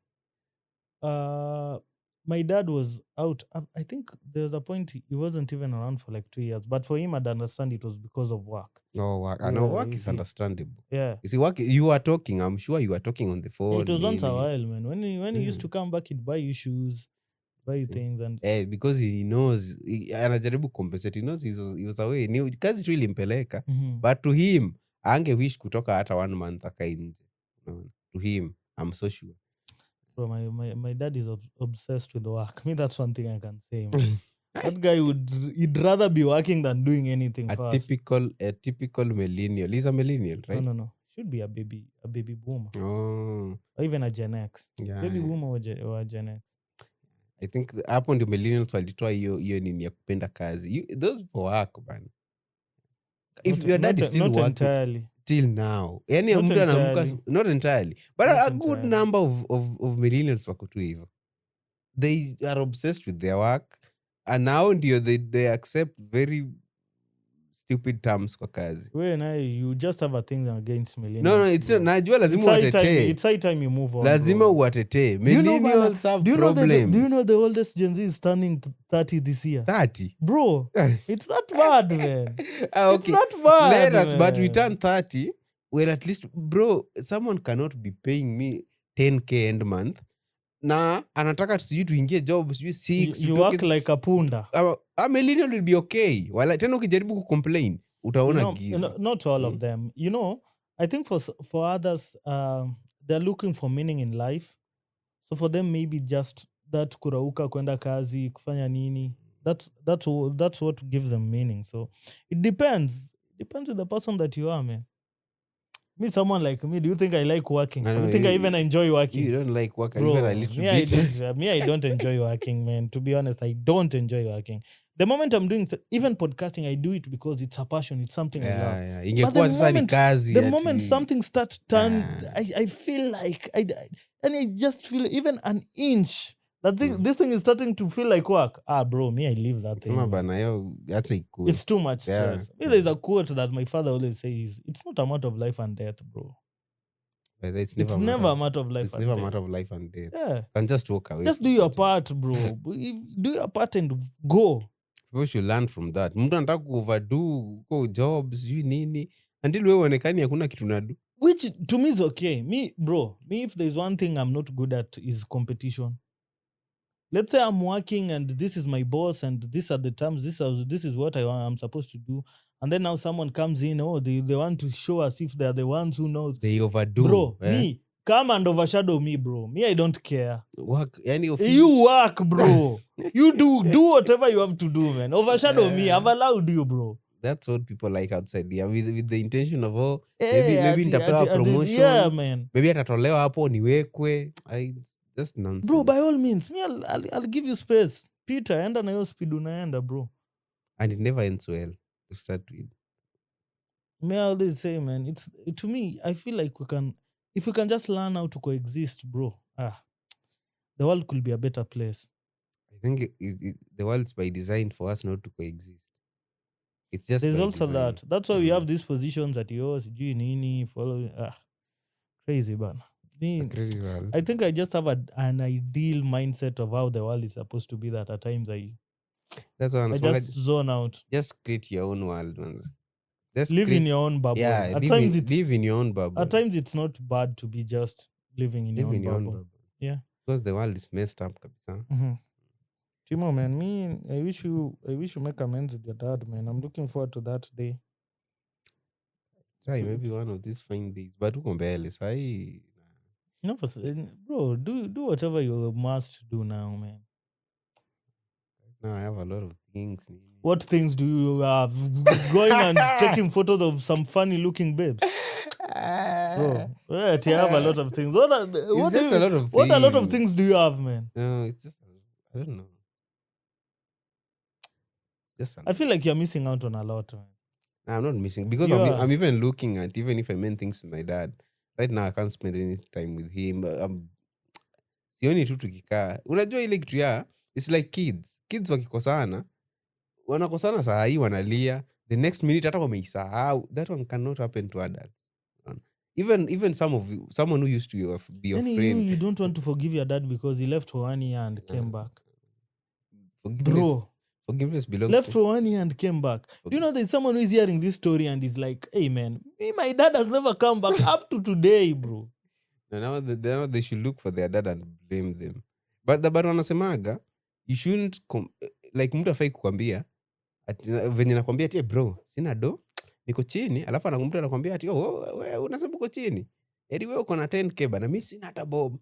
my dad was out. I think there was a point he wasn't even around for like 2 years. But for him, I'd understand it was because of work. Oh, work. I know work is understandable. Yeah. You see, work. You are talking. I'm sure you are talking on the phone. It was once a while, man. When he used to come back, he'd buy you shoes, buy you things, and because he knows, anajaribu compensate. He knows he was away. Ni kazi tu ilimpeleka. But to him, ange wish kutoka hata 1 month akae nje. To him, I'm so sure. Bro, my dad is obsessed with work. Me, that's one thing I can say, man. That guy he'd rather be working than doing anything fast. A typical millennial. He's a millennial, right? No. Should be a baby boomer. Oh. Or even a Gen X. Yeah. Baby boomer or a Gen X. I think hapo ndio millennials walitoa hiyo nini ya kupenda kazi. Those people work, man. If your dad is still not working entirely. till now. Yani mtu anaamka, not entirely. But a good number of millennials wako tu hivyo. They are obsessed with their work. And now ndio they accept very stupid terms kwa kazi. You just have a thing against millennials. No, it's not, najua lazima uwatetee. It's high time you move on. Lazima uwatetee. Millennials have problems. Do you know the oldest Gen Z is turning 30 this year? 30? Bro, it's not bad, man. Okay. It's not bad, Let us, but we man. turn 30. Well, at least, bro, someone cannot be paying me 10K end month. Na anataka sijui tuingie job sijui 6. You work like a punda. A millennial will be okay. Wala tena ukijaribu kucomplain utaona giza. Not all of them. You know, I think for others, they're looking for meaning in life. So for them, maybe just that kurauka kwenda kazi kufanya nini. That's what gives them meaning. So it depends. Depends on the person that you are, man. Me, someone like me, do you think I like working? Do you think I even enjoy working? You don't like work, Bro, even a little bit. I don't enjoy working, man. To be honest, I don't enjoy working. The moment I'm doing, even podcasting, I do it because it's a passion. It's something I love. Yeah. Ingekuwa sasa ni kazi. The moment something starts turn, I feel like, and I just feel even an inch that this thing is starting to feel like work. Bro, me, I leave that thing. It's too much stress. Yeah. There's a quote that my father always says, it's not a matter of life and death, bro. It's never a matter of life it's and never death. a matter of life and death. Yeah. Can just walk away. Just do your part, bro. Do your part and go. People should learn from that. Mtu anataka kuoverdo go jobs, you nini. Until we uonekani hakuna kitu nadu. Which to me is okay. Me, if there's one thing I'm not good at is competition. Let's say I'm working and this is my boss and these are the terms, this is what I'm supposed to do. And then now someone comes in, they want to show us if they're the ones who know. They overdo. Bro, me, come and overshadow me, bro. Me, I don't care. Work, you work, bro. You do whatever you have to do, man. Overshadow me. I've allowed you, bro. That's what people like outside. Yeah, with the intention of maybe nitapewa promotion. Yeah, man. Maybe atatolewa hapo niwekwe. Just nonsense. Bro, by all means, me, I'll give you space. Peter, enda na yo speed unaenda, bro. And it never ends well to start with. Me, I always say, man, to me, I feel like if we can just learn how to coexist, bro, the world could be a better place. I think the world's by design for us not to coexist. It's just there's also design. that. That's why we have these positions at yours, nini, following. Crazy, man. I think I just have an ideal mindset of how the world is supposed to be that at times I just zone out. Just create your own world, man. Just live in your own bubble. Yeah, live in your own bubble. At times it's not bad to be just living in your own bubble. Yeah. Because the world is messed up, kabisa. Mm-hmm. Timo, man, I wish you make amends with your dad, man. I'm looking forward to that day. Try maybe one of these fine days. But uko mbele, sahi. No, bro, do whatever you must do now, man. Now I have a lot of things. What things do you have? Going and taking photos of some funny looking babes? Bro, you have a lot of things. What a lot of things do you have, man? No, it's just, I don't know. I feel like you're missing out on a lot, man. No, I'm not missing. Because I'm even looking at, even if I meant things with my dad, right now I can't spend any time with him. Sioni tu tukikaa. Unajua ile kitu ya, it's like kids wakikosana wanakosana saa hii wanalia, the next minute hata wameisahau. That one cannot happen to adults. Even someone who used to be your friend. You don't want to forgive your dad because he left for 1 year and came back. Forgiveness belongs left for 1 year and came back. Do you know there's someone who is hearing this story and is like, hey man, my dad has never come back up to today, bro. Now they should look for their dad and blame them. But wanasemaga, you shouldn't like mtu afai kukwambia venye nakwambia ati bro, sina do, niko chini, alafu anakwambia ati wewe unasema uko chini. Eti wewe uko na 10k bana, mimi sina hata bob.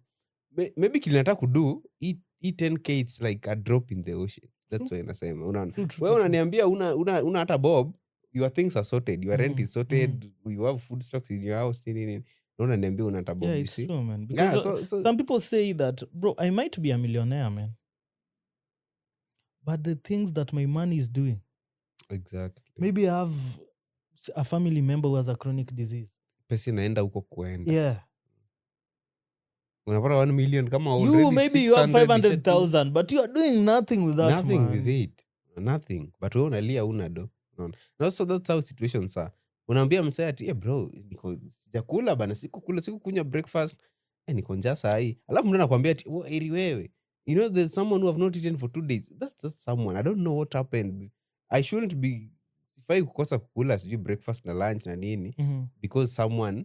Maybe kile nataka kudo, eat 10k, it's like a drop in the ocean. That's why nasema. Unaona. Wewe unaniambia una hata bob, your things are sorted, your rent is sorted, you have food stocks in your house, nini. Unaniambia una hata bob, yeah, it's true, man. Because some people say that, bro, I might be a millionaire, man. But the things that my money is doing. Exactly. Maybe I have a family member who has a chronic disease. Pesa inaenda huko kuenda. Yeah. Unapata 1 million kama already. You maybe you have 500,000 but you are doing nothing with that. Nothing with it. Nothing. But wewe unalia una do. And also that's how situations are. Unaambia msee ati bro, niko sijakula bana, sikukunywa breakfast, niko njaa sahi. Alafu mtu anakuambia ati eri wewe, you know there's someone who have not eaten for 2 days. That's someone. I don't know what happened. I shouldn't be, sifai kukosa kukula sijui breakfast na lunch na nini because someone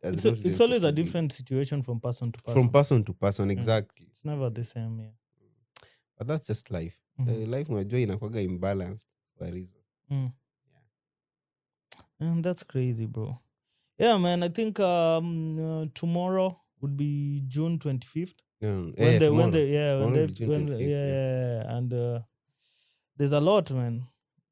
has not It's eaten always for a 2 days. different situation from person to person. From person to person, exactly. It's never the same, yeah. But that's just life. Life unajua inakuwaga imbalanced for a reason. And that's crazy, bro. Yeah, man. I think tomorrow would be June 25th. And there's a lot, man.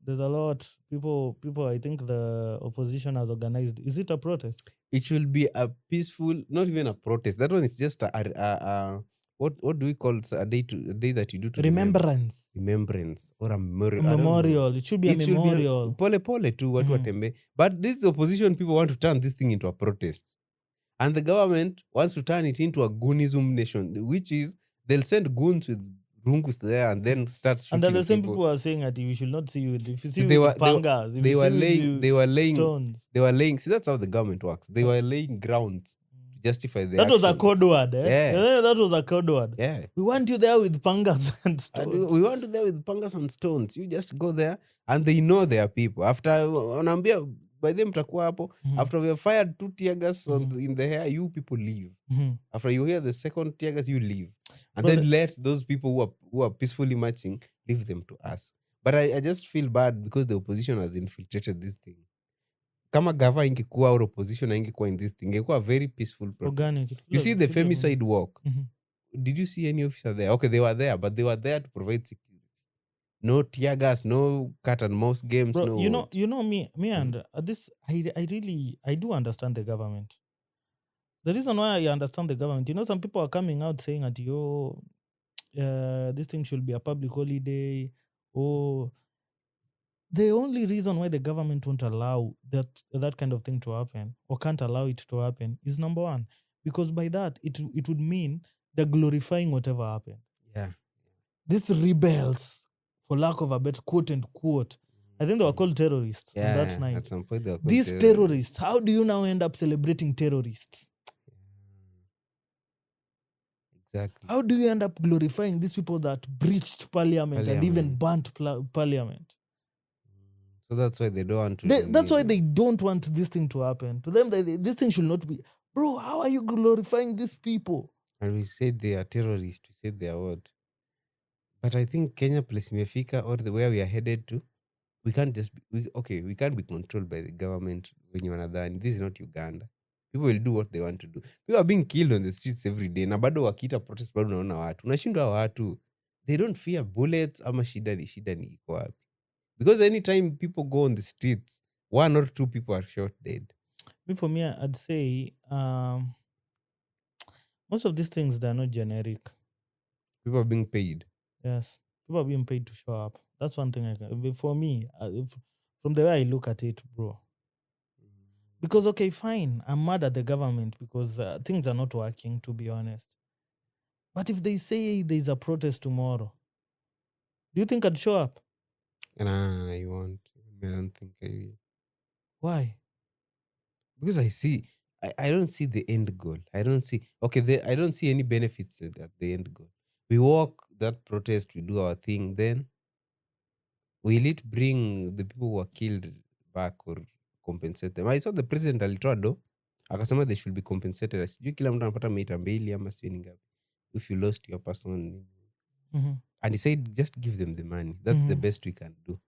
There's a lot. People. I think the opposition has organized. Is it a protest? It will be a peaceful, not even a protest. That one is just a what do we call it? A day that you do to remembrance or a memorial. A memorial. It should be a memorial. Pole tu watu watembe. But these opposition people want to turn this thing into a protest. And the government wants to turn it into a goonism nation, which is they'll send goons with rungus there and then start shooting people. And then the same people are saying that we should not see you. If you see you with pangas, they were laying. See, that's how the government works. They were laying grounds to justify their actions. Was a code word, Yeah. That was a code word. Yeah. We want you there with pangas and stones. We want you there with pangas and stones. You just go there and they know their people. After by them mtakuwa hapo. After we have fired 2 tear gas in the hair, you people leave. After you hear the second tear gas, you leave. And then let those people who are peacefully marching, leave them to us. But I just feel bad because the opposition has infiltrated this thing. Kama gava ingekuwa or opposition ingekuwa in this thing, ingekuwa very peaceful protest. Organic. You see the femicide walk. Did you see any officer there? Okay, they were there, but they were there to provide security. No tear gas, no cat and mouse games. Bro, no. You know me and this. I do understand the government. The reason why I understand the government, some people are coming out saying that this thing should be a public holiday. The only reason why the government won't allow that kind of thing to happen or can't allow it to happen is number one, because by that it would mean they're glorifying whatever happened. Yeah. These rebels, for lack of a better quote and quote, I think they were called terrorists on that night. At some point they were called These terrorists, how do you now end up celebrating terrorists? Exactly. How do you end up glorifying these people that breached parliament. And even burnt parliament? So that's why they don't want to. That's why they don't want this thing to happen. To them, this thing should not be. Bro, how are you glorifying these people? And we said they are terrorists. We said they are what? But I think Kenya place imefika or the way we are headed to, we can't just we can't be controlled by the government when you wanadhani. This is not Uganda. People will do what they want to do. People are being killed on the streets every day. Na bado wakiita protest bado unaona watu. Unashindwa watu. They don't fear bullets ama shida ni iko wapi. Because anytime people go on the streets, 1 or 2 people are shot dead. For me, I'd say most of these things, they're not generic. People are being paid. Yes. People are being paid to show up. That's one thing I can. For me, from the way I look at it, bro. Because, okay, fine, I'm mad at the government because things are not working, to be honest. But if they say there's a protest tomorrow, do you think I'd show up? Nah, you won't. I don't think I will. Why? Because I don't see the end goal. I don't see any benefits at the end goal. We walk that protest, we do our thing, then will it bring the people who are killed back or compensate them? I saw the president alitoa do akasema they should be compensated. Sijui kila mtu anapata mita 2 ama sio ni ngapi if you lost your person. And he said just give them the money. That's the best we can do.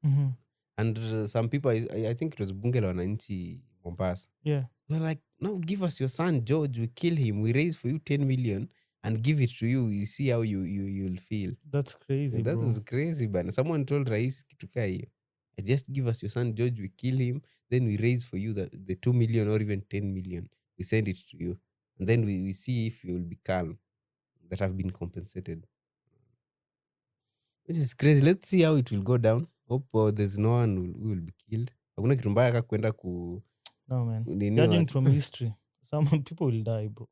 And some people, I think it was bunge la wananchi Mombasa. Yeah. They're like, no, give us your son George, we kill him, we raise for you 10 million and give it to you. You see how you'll feel. That's crazy, That bro. was crazy, man. Someone told Rais kitu kaa hiyo. Just give us your son George, we kill him, then we raise for you the 2 million or even 10 million. We send it to you. And then we see if you will be calm that have been compensated. Which is crazy. Let's see how it will go down. Hope there's no one who will be killed. Hakuna kitu mbaya kwenda ku. No, man. Judging from history, some people will die, bro.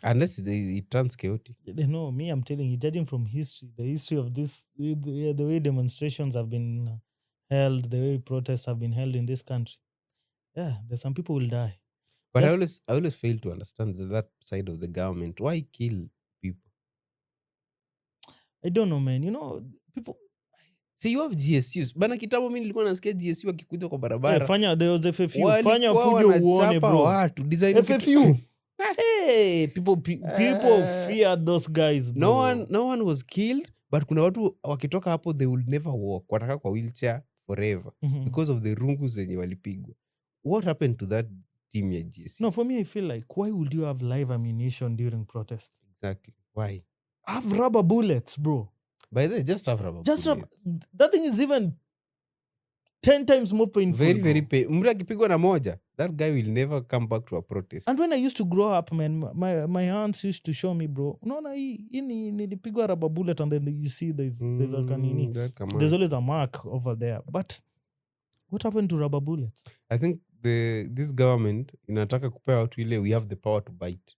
Unless it turns chaotic. No, I'm telling you, judging from history, the history of this, the way demonstrations have been held, the way protests have been held in this country, there's some people will die. But Yes. I always fail to understand that side of the government. Why kill people? I don't know, man. People. See, you have GSUs. Bana kitambo mimi nilikuwa nasikia GSU akikuja kwa barabara. There was FFU. Fanya Walikuwa fujo uone, wanachapa bro. watu. Design FFU. Hey, people feared those guys, bro. No one was killed, but kuna watu wakitoka hapo they will never walk. Wataka kwa wheelchair forever because of the rungu zenye walipigwa. What happened to that team ya GSU? No, for me I feel like, why would you have live ammunition during protests? Exactly. Why? Have rubber bullets, bro. By the way, just have rubber bullets. That thing is even 10 times more painful. Very, very painful. Mtu akipigwa na moja, that guy will never come back to a protest. And when I used to grow up, man, my aunts used to show me, bro, unaona hii nilipigwa rubber bullet, and then you see there's a kanini. There's always a mark over there. But what happened to rubber bullets? I think this government inataka kupea watu ile we have the power to bite.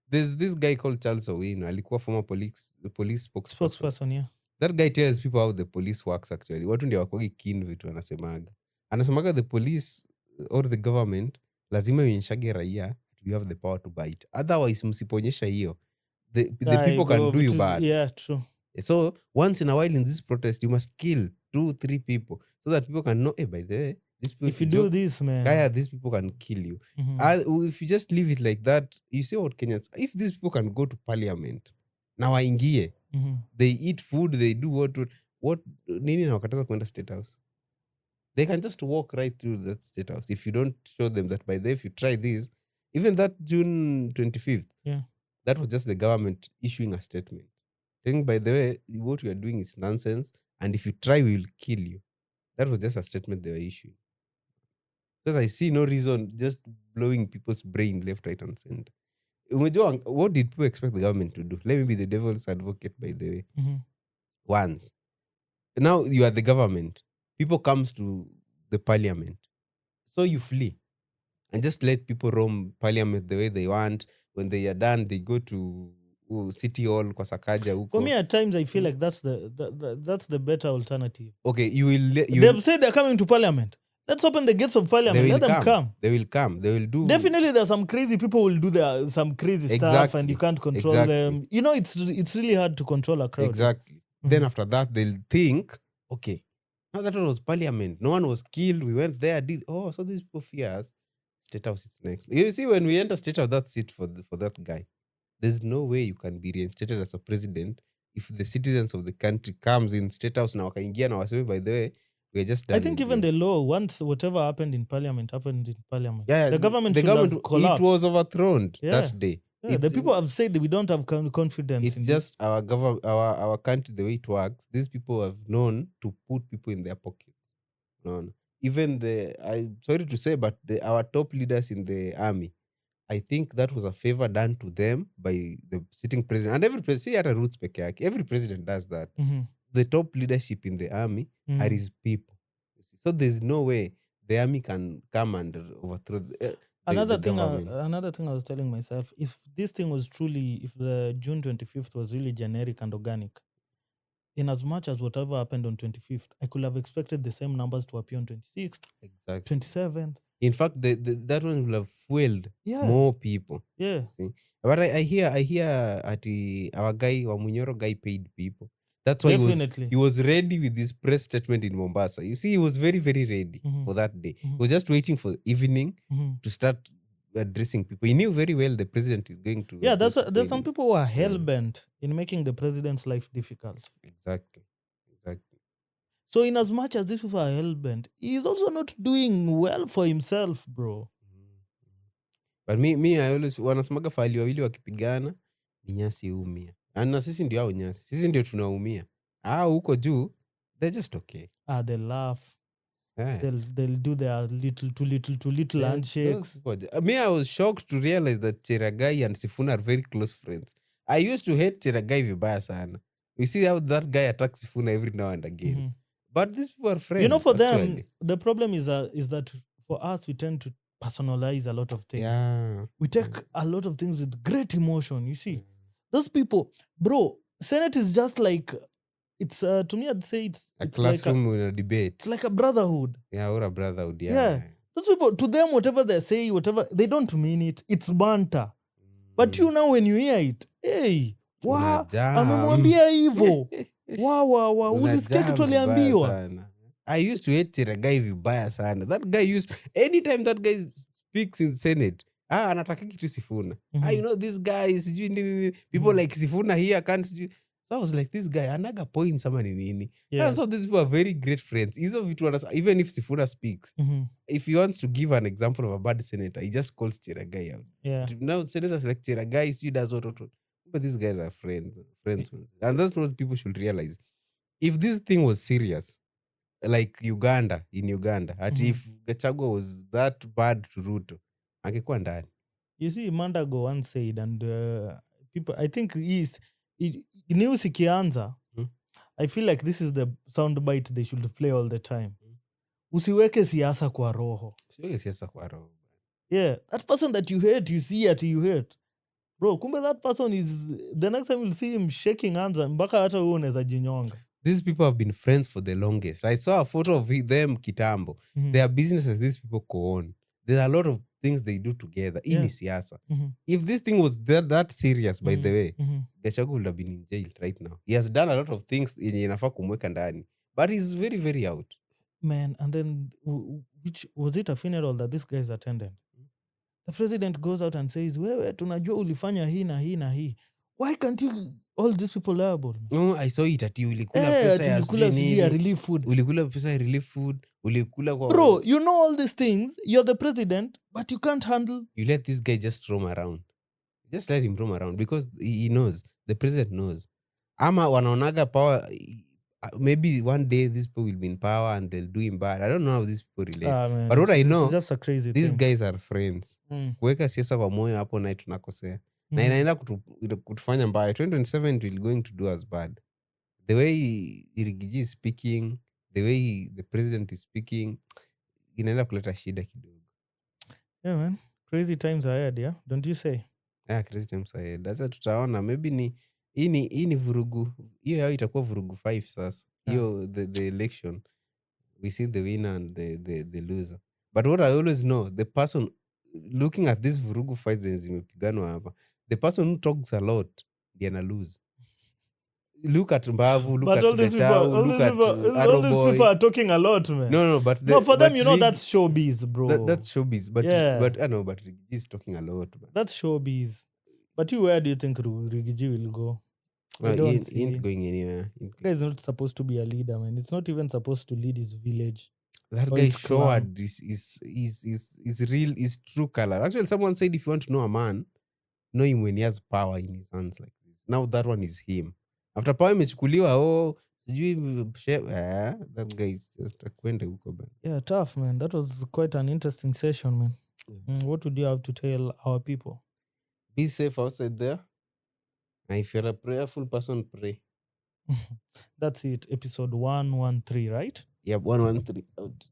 There's this guy called Charles Owino, alikuwa former police spokesperson. Yeah. That guy tells people how the police works actually. Watu ndio wakwagi keen vitu anasemaga the police or the government lazima ionyeshage raia you have the power to bite. Otherwise msiponyesha hiyo the people can do you bad. Yeah, true. So once in a while in this protest you must kill 2-3 people so that people can know, by the way, if you do this, man, these people can kill you. If you just leave it like that, you see what Kenyans, if these people can go to parliament na waingie, they eat food, they do what nini na wakataza kwenda State House, they can just walk right through that State House if you don't show them that by the way, if you try this, even that June 25th, that was just the government issuing a statement saying, by the way, what we are doing is nonsense, and if you try, we will kill you. That was just a statement they were issuing. Because I see no reason just blowing people's brain left, right, and center. What did people expect the government to do? Let me be the devil's advocate, by the way. Once. Now you are the government. People comes to the parliament. So you flee. And just let people roam parliament the way they want. When they are done, they go to City Hall kwa Sakaja huko. For me, at times, I feel like that's the better alternative. Okay, they've said they're coming to parliament. Let's open the gates of parliament. Let them come. They will come. They will do. Definitely, there's some crazy people who will do some crazy stuff, and you can't control them. It's really hard to control a crowd. Exactly. Then after that, they'll think, okay, now that was parliament. No one was killed. We went there. So these people fear us. State House is next. You see, when we enter State House, that's it for that guy. There's no way you can be reinstated as a president if the citizens of the country comes in State House na wakaingia na waseme, by the way, we're just done. I think even the law, once whatever happened in parliament. Yeah, the government should have collapsed. It was overthrown that day. Yeah, the people have said that we don't have confidence. It's just our government, our country, the way it works. These people have known to put people in their pockets. No. Even I'm sorry to say, but our top leaders in the army, I think that was a favor done to them by the sitting president. And every president, see at a roots peke yake, every president does that. The top leadership in the army are his people. So there's no way the army can come and overthrow another thing I was telling myself, if this thing was truly, if the June 25th was really generic and organic, in as much as whatever happened on 25th, I could have expected the same numbers to appear on 26th, exactly, 27th. In fact, that one will have fueled more people. Yeah. See? But I hear our guy, Wamunyoro guy, paid people. That's why he was ready with this press statement in Mombasa. You see, he was very, very ready for that day. He was just waiting for evening to start addressing people. He knew very well the president is going to. Yeah, there's some people who are hell-bent in making the president's life difficult. Exactly. So in as much as this people are hell-bent, he is also not doing well for himself, bro. But me I always wanasemaga fahali wawili wakipigana ni nyasi umia. Na sisi ndio hao nyasi. Sisi ndio tunaumia. Huko juu, they're just okay. They laugh. They'll do their little handshakes. Me, I was shocked to realize that Cheragai and Sifuna are very close friends. I used to hate Cheragai vibaya sana. You see how that guy attacks Sifuna every now and again. But these people are friends. For them, the problem is that for us, we tend to personalize a lot of things. Yeah. We take a lot of things with great emotion. You see, those people, bro, Senate is just like it's to me I'd say it's A it's like classroom in a debate. it's like a brotherhood. Yeah, or a brotherhood. Yeah. Those people, to them, whatever they say, whatever, they don't mean it. It's banter. But you now when you hear it, hey, wa amemwambia hivyo. Wa ulisikia kitu aliambiwa. I used to hate Cheragai vibaya sana. That guy used, anytime that guy speaks in Senate, anataka kitu Sifuna. You know, this guy is people like Sifuna here can't. So I was like, this guy anaga point sama ni nini. Yeah. And so these people are very great friends. Even if Sifuna speaks, if he wants to give an example of a bad senator, he just calls Cheragai out. Yeah. Now senators like Cheragai, he does what. But these guys are friends. And that's what people should realize. If this thing was serious, like in Uganda, if Gachagua was that bad to Ruto, angekuwa ndani. You see, Mandago once said, and people, I think news ikianza, I feel like this is the soundbite they should play all the time. Usiweke siasa kwa roho. Yeah, that person that you hate, you see it, you hate. Bro, kumbe that person is, the next time you'll see him shaking hands, mpaka hata wewe unaweza jinyonga. These people have been friends for the longest. I saw a photo of them kitambo. Their businesses these people co-own. There's a lot of things they do together. In siasa. If this thing was that serious, by the way, Gachagua would have been in jail right now. He has done a lot of things yenye inafaa kumweka ndani. But he's very, very out. Man, and then, which was it a funeral that this guys attended? The president goes out and says, wewe tunajua ulifanya hii na hii na hii. Why can't you all these people liable? No, I saw it ati ulikula pesa ya relief food. Ulikula pesa ya relief food. Ulikula kwa... Bro, you know all these things. You're the president, but you can't handle... You let this guy just roam around. Just let him roam around because he knows. The president knows. Ama wanaonaga power... Maybe one day these people will be in power and they'll do him bad. I don't know how these people relate. Man, but what I know, just a crazy these thing. Guys are friends. Kuweka siasa kwa moyo hapo na tunakosea. Na inaenda kutufanya mbaya. 2027 will going to do us bad. The way Rigiji is speaking, the way the president is speaking, inaenda kuleta shida kidogo. Yeah, man. Crazy times ahead, yeah? Don't you say? Yeah, crazy times ahead. That's tutaona. Maybe hii ni vurugu. Hiyo yao itakuwa vurugu 5 sasa. Hiyo the election. We see the winner and the loser. But what I always know, the person looking at this vurugu fights zimepiganwa hapa, the person who talks a lot ndiye ana lose. Look at Mbavu, look at Gachagua, look at Arrowboy. All these people are talking a lot, man. No, but... for them, you know, that's showbiz, bro. That's showbiz. But I know, but Rigiji's talking a lot. Man. That's showbiz. But where do you think Rigiji will go? He ain't going anywhere. Guy is not supposed to be a leader, man. It's not even supposed to lead his village. That guy showed is real, is true color. Actually, someone said if you want to know a man, know him when he has power in his hands like this. Now that one is him. After power imechukuliwa, that guy is just a kwende huko bana. Yeah, tough, man. That was quite an interesting session, man. What would you have to tell our people? Be safe outside there. And if you're a prayerful person, pray. That's it. Episode 113, right? Yep, 113 out.